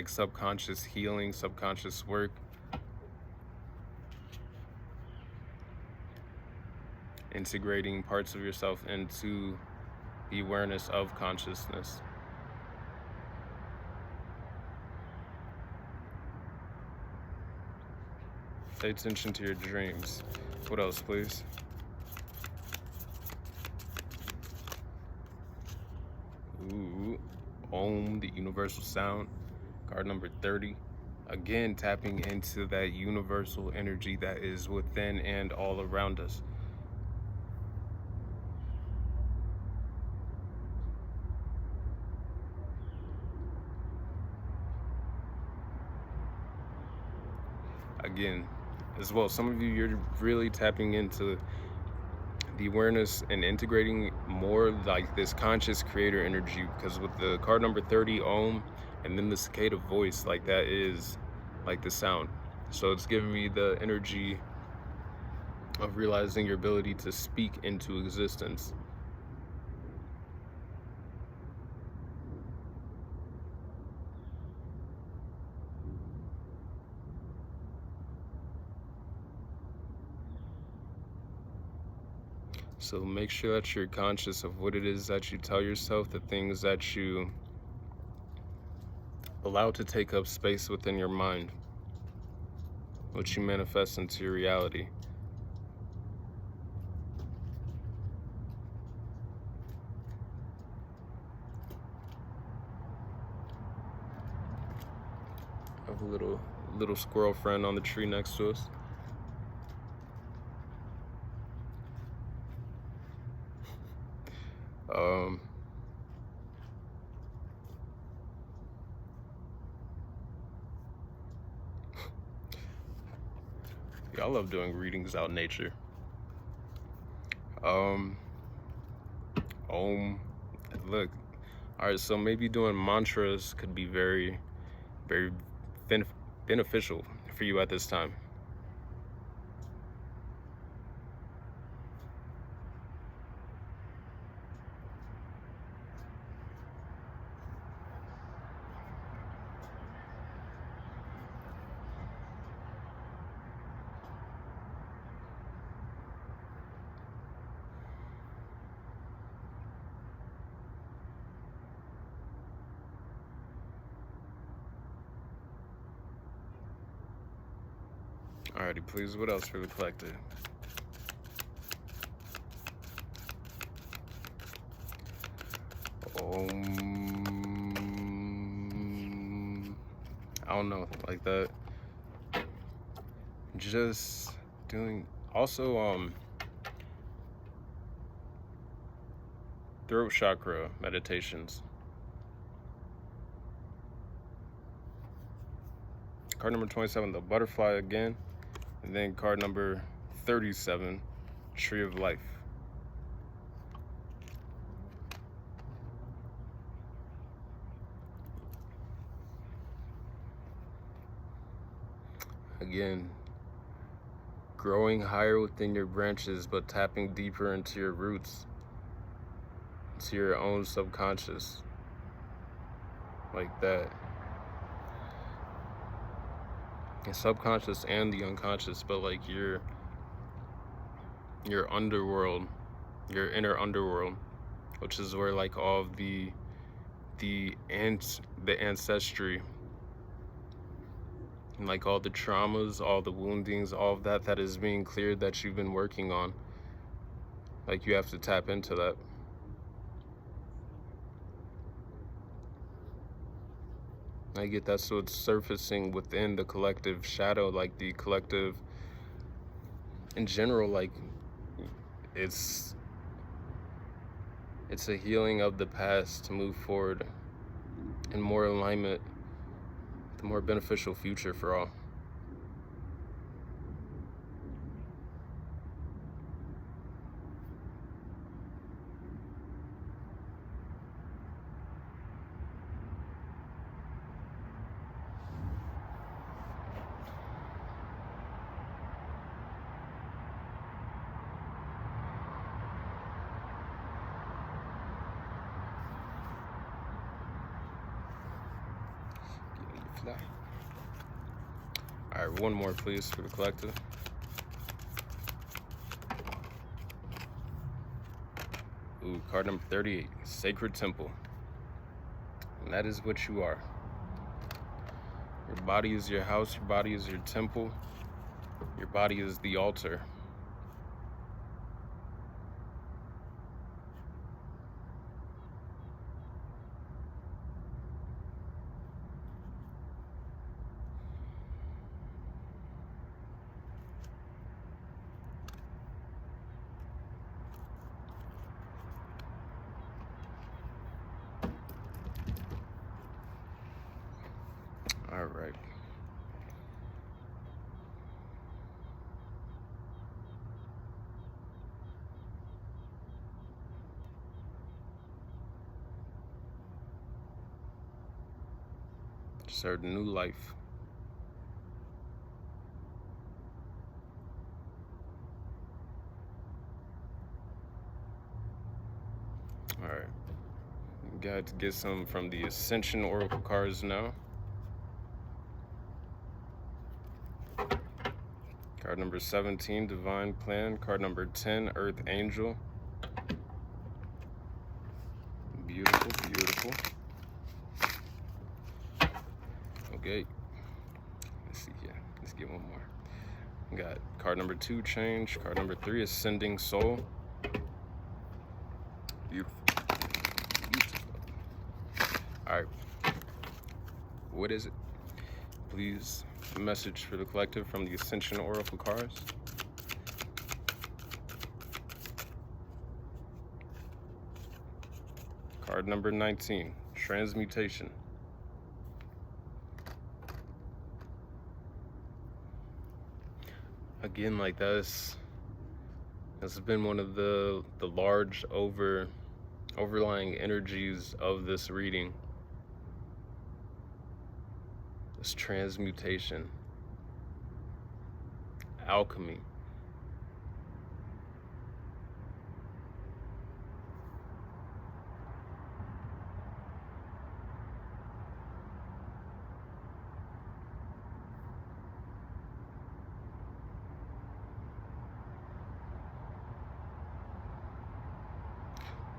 subconscious healing, subconscious work. Integrating parts of yourself into the awareness of consciousness. Pay attention to your dreams. What else, please? Ooh, Om, the universal sound. Card number 30. Again, tapping into that universal energy that is within and all around us. Again, as well, some of you, you're really tapping into the awareness and integrating more like this conscious creator energy, because with the card number 30, Om, and then the cicada voice, like that is like the sound. So it's giving me the energy of realizing your ability to speak into existence. So make sure that you're conscious of what it is that you tell yourself, the things that you allow to take up space within your mind, what you manifest into your reality. I have a little squirrel friend on the tree next to us. Yeah, I love doing readings out in nature. Om. Look, all right, so maybe doing mantras could be very, very beneficial for you at this time. Alrighty, please, what else for the collective? I don't know, like that. Just doing, also, throat chakra meditations. Card number 27, the butterfly again. And then card number 37, tree of life. Again, growing higher within your branches, but tapping deeper into your roots, to your own subconscious, like that. The subconscious and the unconscious, but like your underworld, your inner underworld, which is where like all of the ancestry, and like all the traumas, all the woundings, all of that is being cleared, that you've been working on. Like, you have to tap into that. I get that's what's surfacing within the collective shadow, like the collective in general. Like, it's a healing of the past to move forward in more alignment, the more beneficial future for all. All right, one more please for the collective. Ooh, card number 38, Sacred Temple. And that is what you are. Your body is your house, your body is your temple, your body is the altar. All right. Start a new life. All right. Got to get some from the Ascension Oracle cards now. Card number 17, Divine Plan. Card number 10, Earth Angel. Beautiful, beautiful. Okay. Let's see here. Let's get one more. We got card number 2, Change. Card number 3, Ascending Soul. Beautiful. Beautiful. All right. What is it? Please, a message for the collective from the Ascension Oracle cards. Card number 19, Transmutation. Again, like this has been one of the large overlying energies of this reading. This transmutation, alchemy.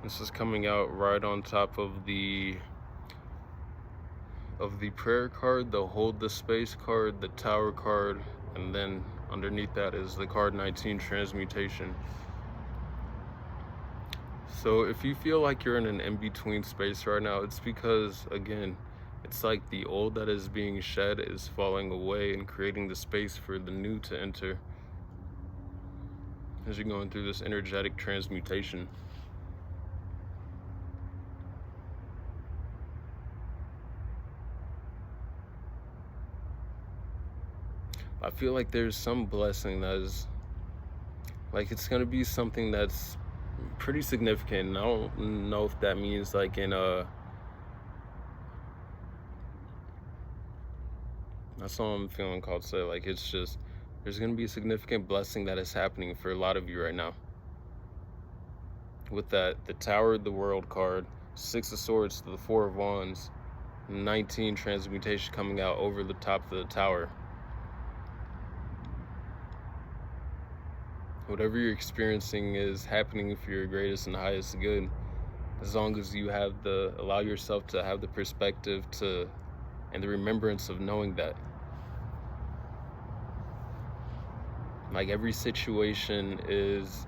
This is coming out right on top of the prayer card, the hold the space card, the tower card, and then Underneath that is the card 19, Transmutation. So if you feel like you're in an in-between space right now, it's because, again, it's like the old that is being shed is falling away and creating the space for the new to enter as you're going through this energetic transmutation. I feel like there's some blessing that is, like, it's going to be something that's pretty significant. And I don't know if that means like in that's all I'm feeling called to say. Like, it's just, there's going to be a significant blessing that is happening for a lot of you right now. With that, the Tower of the World card, 6 of Swords to the 4 of Wands, 19, Transmutation coming out over the top of the tower. Whatever you're experiencing is happening for your greatest and highest good, as long as you have allow yourself to have the perspective to, and the remembrance of knowing that. Like, every situation is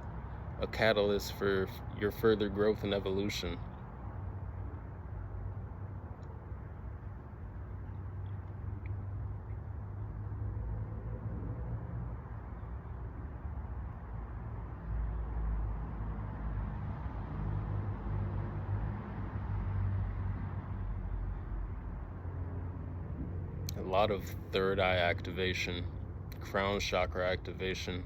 a catalyst for your further growth and evolution. A lot of third eye activation, crown chakra activation.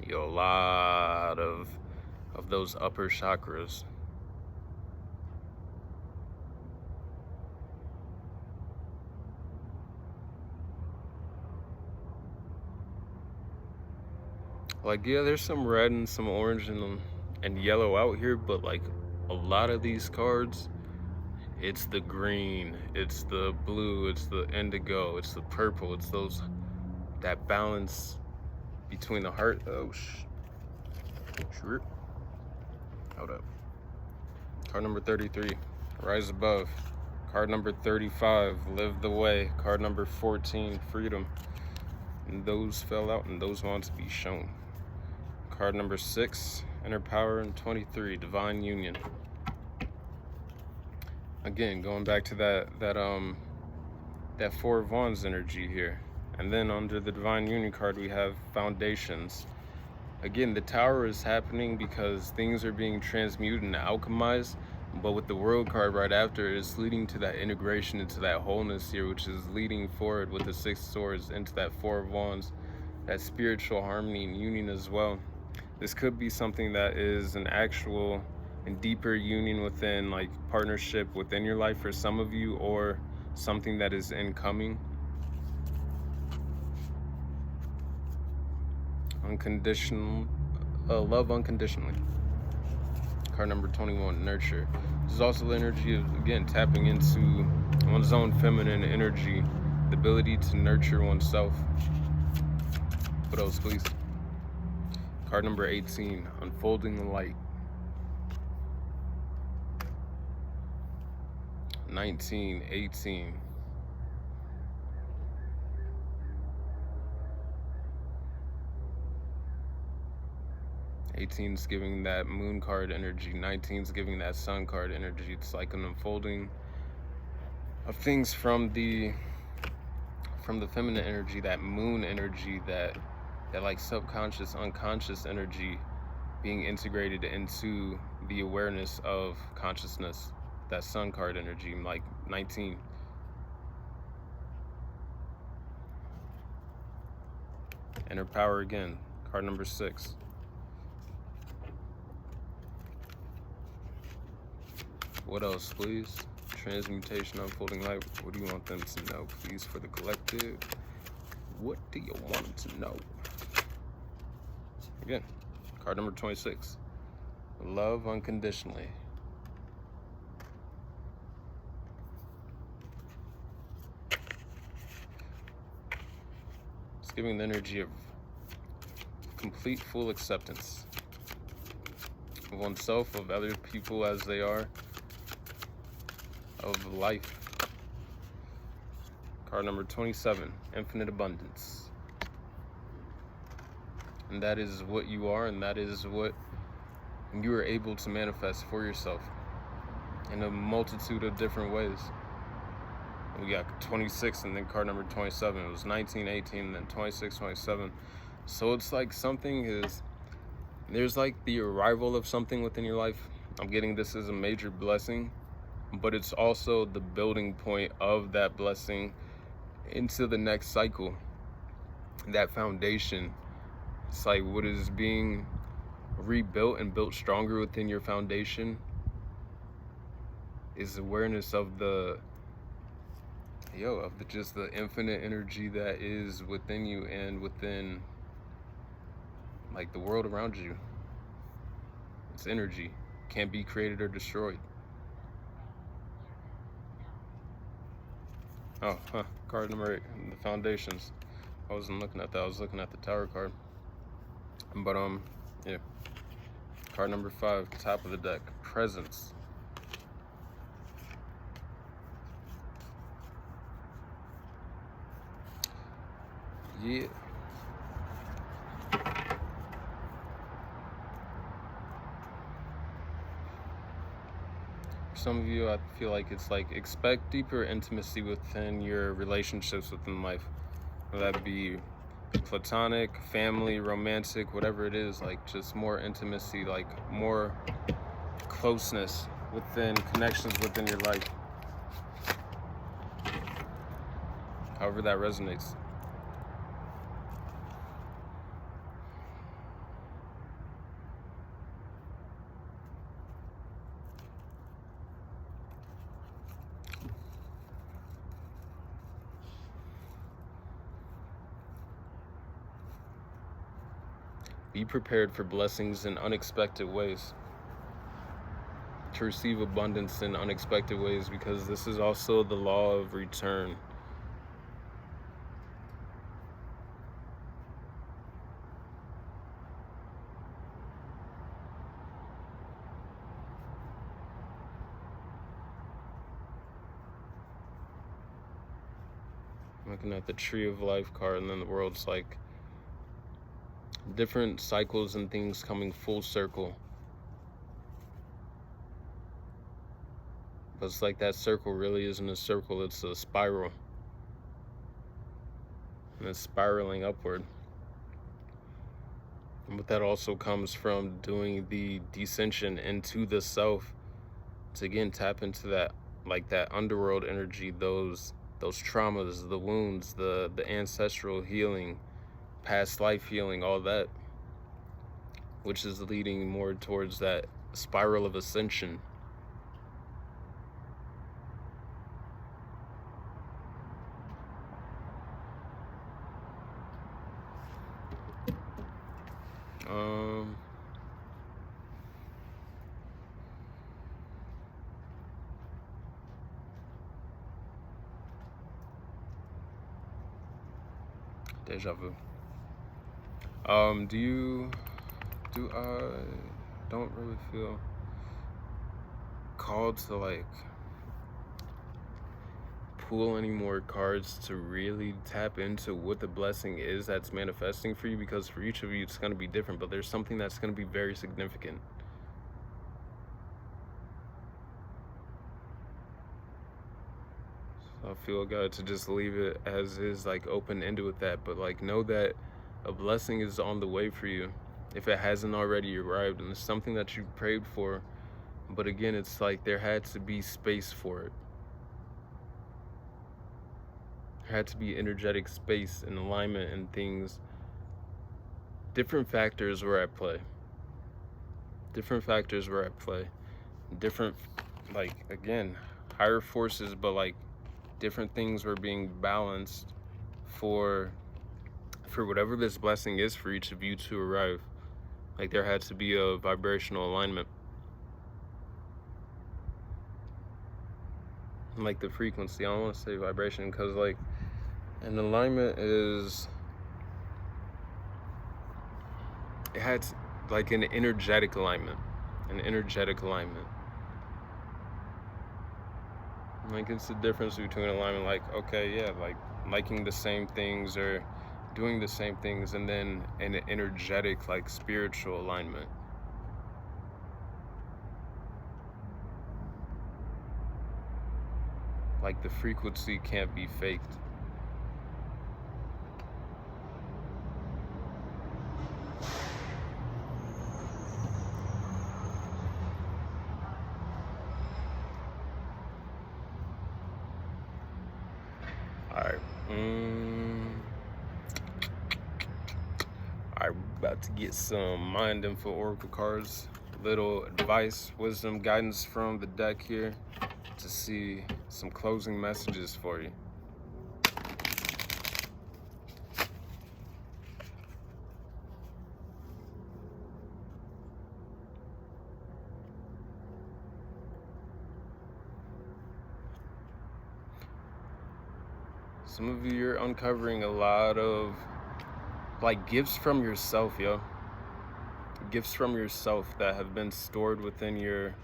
A lot of those upper chakras. Like, yeah, there's some red and some orange and yellow out here, but like a lot of these cards, it's the green, it's the blue, it's the indigo, it's the purple, it's that balance between the heart. Oh, sure. Hold up. Card number 33, Rise Above. Card number 35, Live the Way. Card number 14, Freedom. And those fell out, and those want to be shown. Card number 6, Inner Power, and 23, Divine Union. Again, going back to that 4 of Wands energy here. And then under the Divine Union card, we have Foundations. Again, the Tower is happening because things are being transmuted and alchemized, but with the World card right after, it's leading to that integration into that wholeness here, which is leading forward with the 6 of Swords into that 4 of Wands, that spiritual harmony and union as well. This could be something that is an actual and deeper union within, like, partnership within your life for some of you, or something that is incoming. Unconditional love unconditionally. Card number 21, Nurture. This is also the energy of, again, tapping into one's own feminine energy, the ability to nurture oneself. What else, please? Card number 18, Unfolding the Light. 19, 18. Eighteen's giving that Moon card energy. 19's giving that Sun card energy. It's like an unfolding of things from the feminine energy, that Moon energy, that like subconscious, unconscious energy being integrated into the awareness of consciousness. That Sun card energy, like 19. Inner Power again, card number 6. What else, please? Transmutation, Unfolding Light. What do you want them to know, please, for the collective? What do you want them to know? Again, card number 26. Love unconditionally. It's giving the energy of complete, full acceptance of oneself, of other people as they are, of life. Card number 27, infinite abundance. And that is what you are, and that is what you are able to manifest for yourself in a multitude of different ways. We got 26 and then card number 27. It was 19, 18, and then 26, 27. So it's like there's like the arrival of something within your life. I'm getting this as a major blessing, but it's also the building point of that blessing into the next cycle. That foundation, it's like what is being rebuilt and built stronger within your foundation is awareness of just the infinite energy that is within you and within like the world around you. It's energy, can't be created or destroyed. Card number 8, the foundations. I wasn't looking at that, I was looking at the Tower card. But yeah. Card number 5, top of the deck, presence. Yeah. For some of you, I feel like it's like expect deeper intimacy within your relationships within life. Whether that be platonic, family, romantic, whatever it is, like just more intimacy, like more closeness within connections within your life. However that resonates. Be prepared for blessings in unexpected ways. To receive abundance in unexpected ways, because this is also the law of return. I'm looking at the Tree of Life card, and then the world's like different cycles and things coming full circle. But it's like that circle really isn't a circle, it's a spiral. And it's spiraling upward. But that also comes from doing the descension into the self to again tap into that, like that underworld energy, those traumas, the wounds, the ancestral healing, past life healing, all that, which is leading more towards that spiral of ascension. Deja vu. I don't really feel called to like pull any more cards to really tap into what the blessing is that's manifesting for you, because for each of you it's going to be different, but there's something that's going to be very significant. So I feel God to just leave it as is, like open-ended with that, but like know that a blessing is on the way for you if it hasn't already arrived, and it's something that you prayed for, but again, it's like there had to be space for it. There had to be energetic space and alignment and things. Different factors were at play. Different, like, again, higher forces, but like different things were being balanced for whatever this blessing is for each of you to arrive. Like there had to be a vibrational alignment. Like the frequency, I don't want to say vibration, because like an alignment is, it had like an energetic alignment. Like, it's the difference between alignment, like, okay, yeah, like liking the same things or doing the same things, and then an energetic, like spiritual alignment. Like, the frequency can't be faked. All right. All right, about to get some Mind Info Oracle cards. Little advice, wisdom, guidance from the deck here to see some closing messages for you. Some of you, you're uncovering a lot of like gifts from yourself, yo. Gifts from yourself that have been stored within your,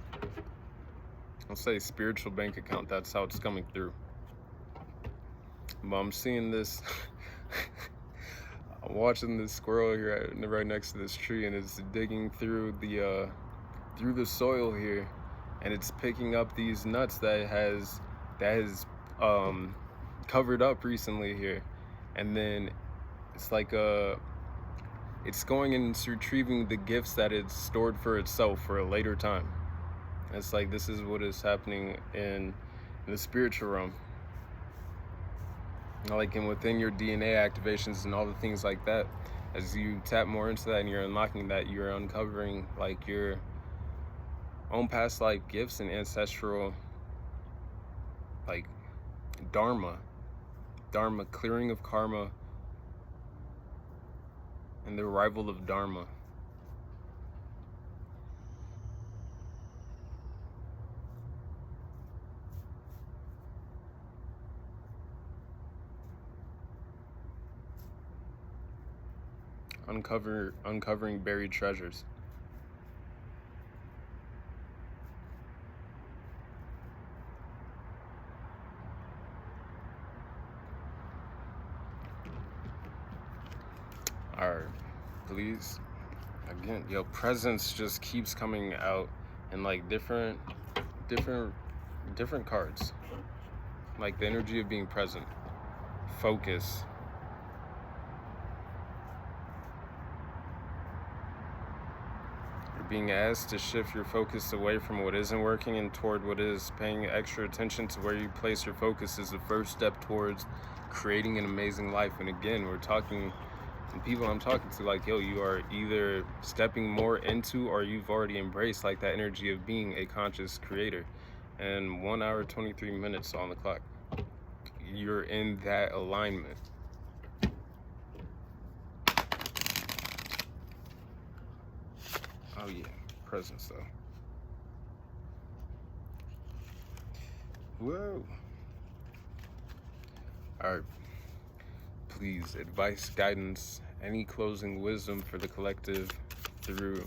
I'll say, spiritual bank account. That's how it's coming through. But I'm seeing this. I'm watching this squirrel here right next to this tree, and it's digging through the soil here, and it's picking up these nuts that has covered up recently here, and then it's like it's going and retrieving the gifts that it's stored for itself for a later time. It's like this is what is happening in the spiritual realm. Like, and within your DNA activations and all the things like that, as you tap more into that and you're unlocking that, you're uncovering like your own past life gifts and ancestral like dharma, clearing of karma, and the arrival of dharma. Uncovering buried treasures. Alright, please, again, your presence just keeps coming out in like different cards. Like the energy of being present, focus. You're being asked to shift your focus away from what isn't working and toward what is. Paying extra attention to where you place your focus is the first step towards creating an amazing life. And again, we're talking, and people I'm talking to, like, yo, you are either stepping more into or you've already embraced like that energy of being a conscious creator. And 1 hour 23 minutes on the clock, you're in that alignment. Oh yeah, presence though. Whoa. All right, please, advice, guidance, any closing wisdom for the collective through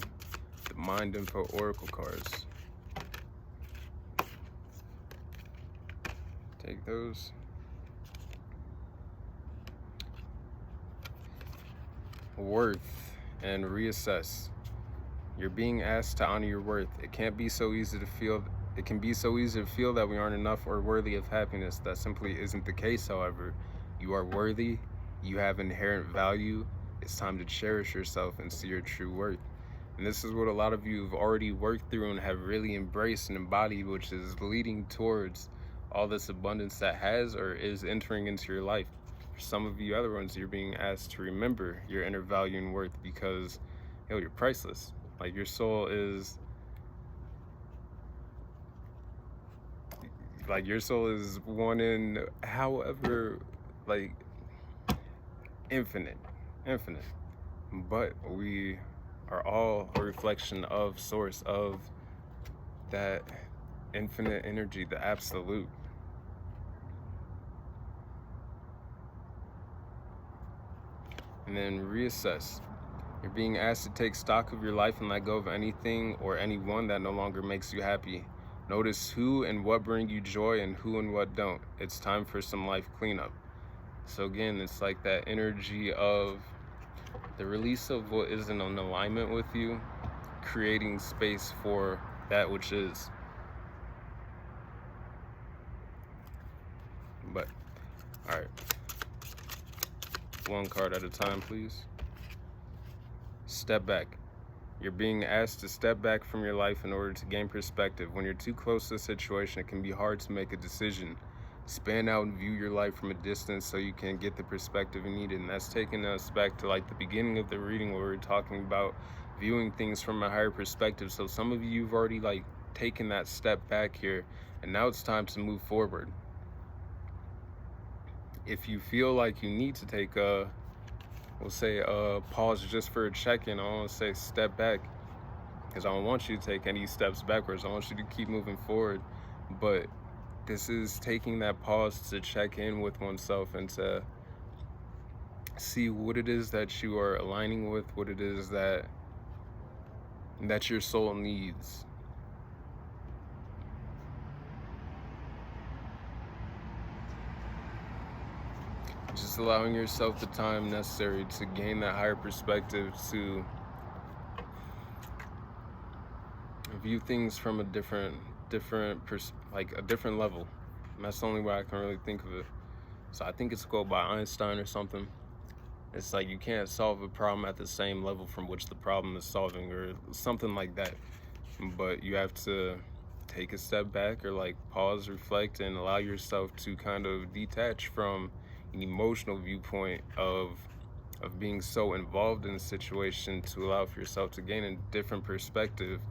the Mind Info Oracle cards. Take those. Worth and reassess. You're being asked to honor your worth. It can be so easy to feel that we aren't enough or worthy of happiness. That simply isn't the case, however. You are worthy. You have inherent value. It's time to cherish yourself and see your true worth. And this is what a lot of you have already worked through and have really embraced and embodied, which is leading towards all this abundance that has or is entering into your life. For some of you other ones, you're being asked to remember your inner value and worth because, you're priceless. Like, your soul is, one in, however, like, infinite. But we are all a reflection of source, of that infinite energy, the absolute. And then reassess. You're being asked to take stock of your life and let go of anything or anyone that no longer makes you happy. Notice who and what bring you joy and who and what don't. It's time for some life cleanup. So again, it's like that energy of the release of what isn't in alignment with you, creating space for that which is. But, all right. One card at a time, please. Step back. You're being asked to step back from your life in order to gain perspective. When you're too close to a situation, it can be hard to make a decision. Span out and view your life from a distance so you can get the perspective you need. And that's taking us back to like the beginning of the reading where we were talking about viewing things from a higher perspective. So some of you've already like taken that step back here, and now it's time to move forward. If you feel like you need to take a, we'll say pause just for a check-in, I want to say step back, because I don't want you to take any steps backwards. I want you to keep moving forward. But this is taking that pause to check in with oneself and to see what it is that you are aligning with, what it is that your soul needs. Just allowing yourself the time necessary to gain that higher perspective, to view things from a different level. And that's the only way I can really think of it. So I think it's a quote by Einstein or something. It's like you can't solve a problem at the same level from which the problem is solving, or something like that. But you have to take a step back, or like pause, reflect, and allow yourself to kind of detach from an emotional viewpoint of being so involved in a situation, to allow for yourself to gain a different perspective,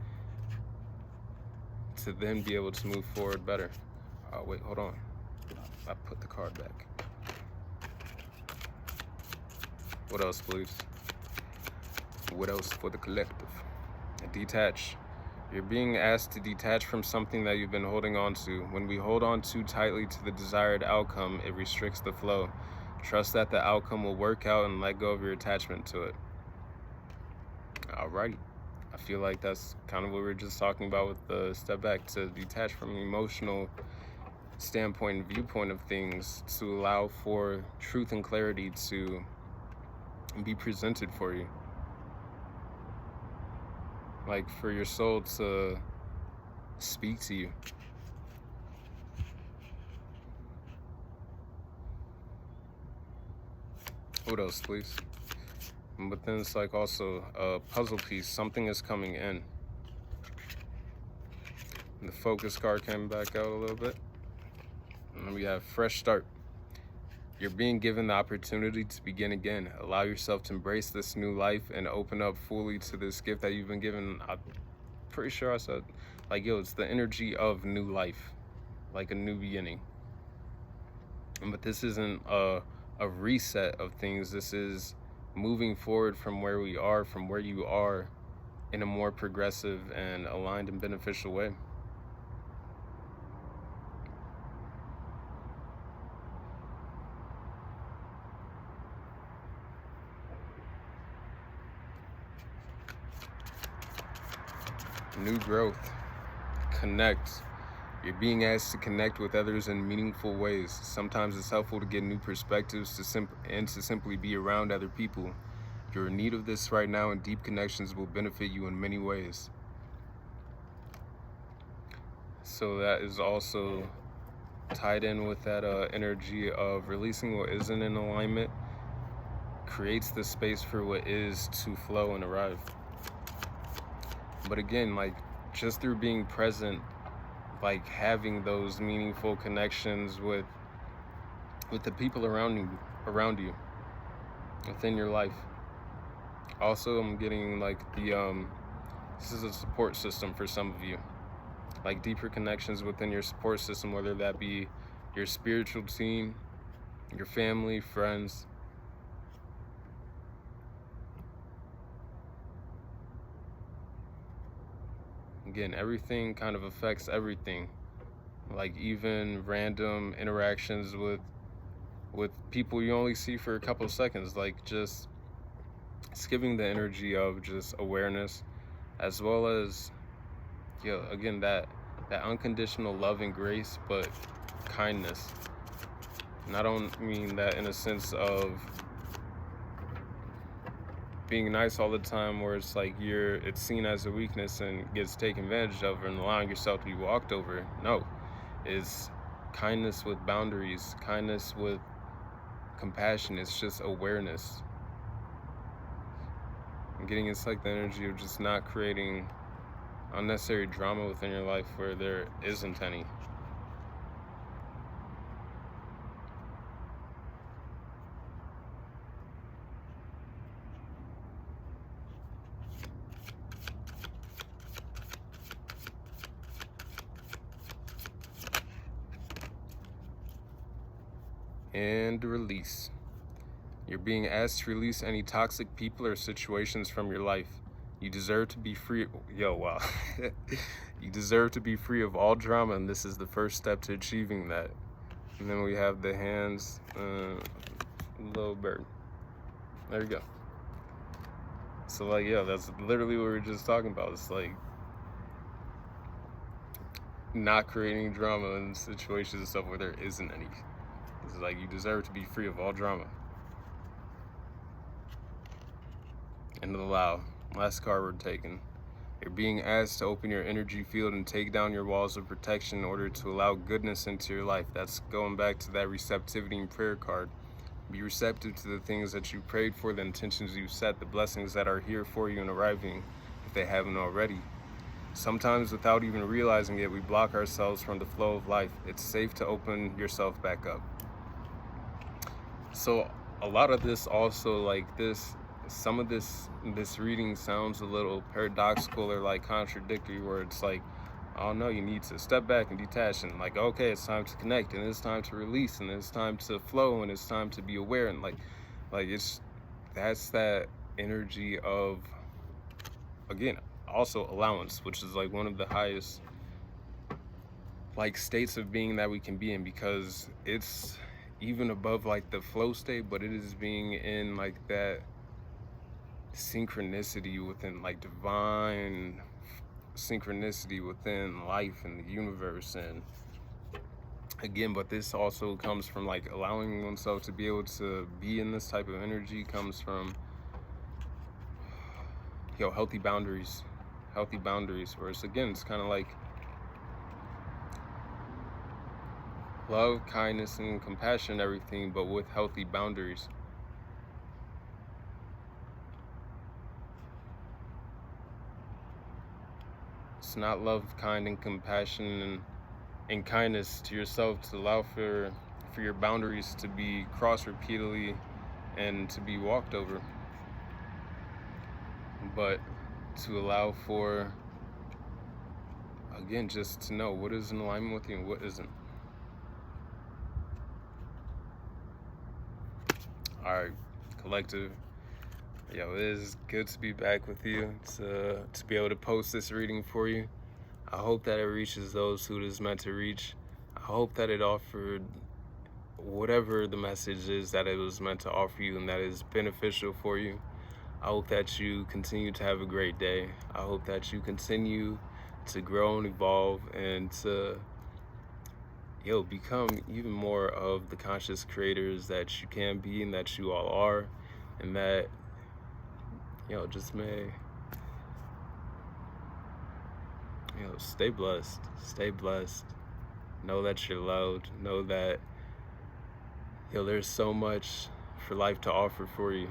to then be able to move forward better. Wait, hold on. I put the card back. What else, please? What else for the collective? Detach. You're being asked to detach from something that you've been holding on to. When we hold on too tightly to the desired outcome, it restricts the flow. Trust that the outcome will work out and let go of your attachment to it. Alrighty. I feel like that's kind of what we were just talking about with the step back, to detach from an emotional standpoint and viewpoint of things, to allow for truth and clarity to be presented for you. Like for your soul to speak to you. What else, please? But then it's like also a puzzle piece. Something is coming in. And the focus card came back out a little bit. And then we have fresh start. You're being given the opportunity to begin again. Allow yourself to embrace this new life and open up fully to this gift that you've been given. I'm pretty sure I said, like, yo, it's the energy of new life, like a new beginning. But this isn't a reset of things. This is moving forward from where we are, from where you are, in a more progressive and aligned and beneficial way. New growth. Connect. You're being asked to connect with others in meaningful ways. Sometimes it's helpful to get new perspectives and to simply be around other people. You're in need of this right now, and deep connections will benefit you in many ways. So that is also tied in with that energy of releasing what isn't in alignment, creates the space for what is to flow and arrive. But again, like, just through being present, like having those meaningful connections with the people around you within your life. Also, I'm getting like this is a support system for some of you, like deeper connections within your support system, whether that be your spiritual team, your family, friends. Again, everything kind of affects everything. Like even random interactions with people you only see for a couple of seconds. Like just it's giving the energy of just awareness, as well as again that that unconditional love and grace, but kindness. And I don't mean that in a sense of being nice all the time where it's like it's seen as a weakness and gets taken advantage of and allowing yourself to be walked over. No, it's kindness with boundaries, kindness with compassion. It's just awareness. And getting into like the energy of just not creating unnecessary drama within your life where there isn't any. And release. You're being asked to release any toxic people or situations from your life. You deserve to be free. Wow. You deserve to be free of all drama, and this is the first step to achieving that. And then we have the hands, little bird. There you go. So like, that's literally what we were just talking about. It's like not creating drama in situations and stuff where there isn't any. It's like you deserve to be free of all drama. And allow. Last card we're taking. You're being asked to open your energy field and take down your walls of protection in order to allow goodness into your life. That's going back to that receptivity and prayer card. Be receptive to the things that you prayed for, the intentions you set, the blessings that are here for you and arriving if they haven't already. Sometimes without even realizing it, we block ourselves from the flow of life. It's safe to open yourself back up. So a lot of this also, like some of this reading sounds a little paradoxical or like contradictory, where it's like, oh no, you need to step back and detach and like, okay, it's time to connect and it's time to release and it's time to flow and it's time to be aware, and like that's that energy of, again, also allowance, which is like one of the highest like states of being that we can be in, because it's even above like the flow state, but it is being in like that synchronicity within, like divine synchronicity within life and the universe. And again, but this also comes from like allowing oneself to be able to be in this type of energy, comes from healthy boundaries, where it's, again, it's kind of like love, kindness, and compassion and everything, but with healthy boundaries. It's not love, kind, and compassion and kindness to yourself to allow for your boundaries to be crossed repeatedly and to be walked over, but to allow for, again, just to know what is in alignment with you and what isn't. All right, collective. It is good to be back with you, to be able to post this reading for you. I hope that it reaches those who it is meant to reach. I hope that it offered whatever the message is that it was meant to offer you and that is beneficial for you. I hope that you continue to have a great day. I hope that you continue to grow and evolve and to become even more of the conscious creators that you can be and that you all are, and that just may stay blessed, know that you're loved, know that there's so much for life to offer for you.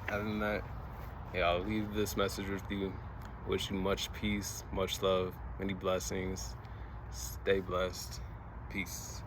Other than that, I'll leave this message with you. Wish you much peace, much love, many blessings. Stay blessed. Peace.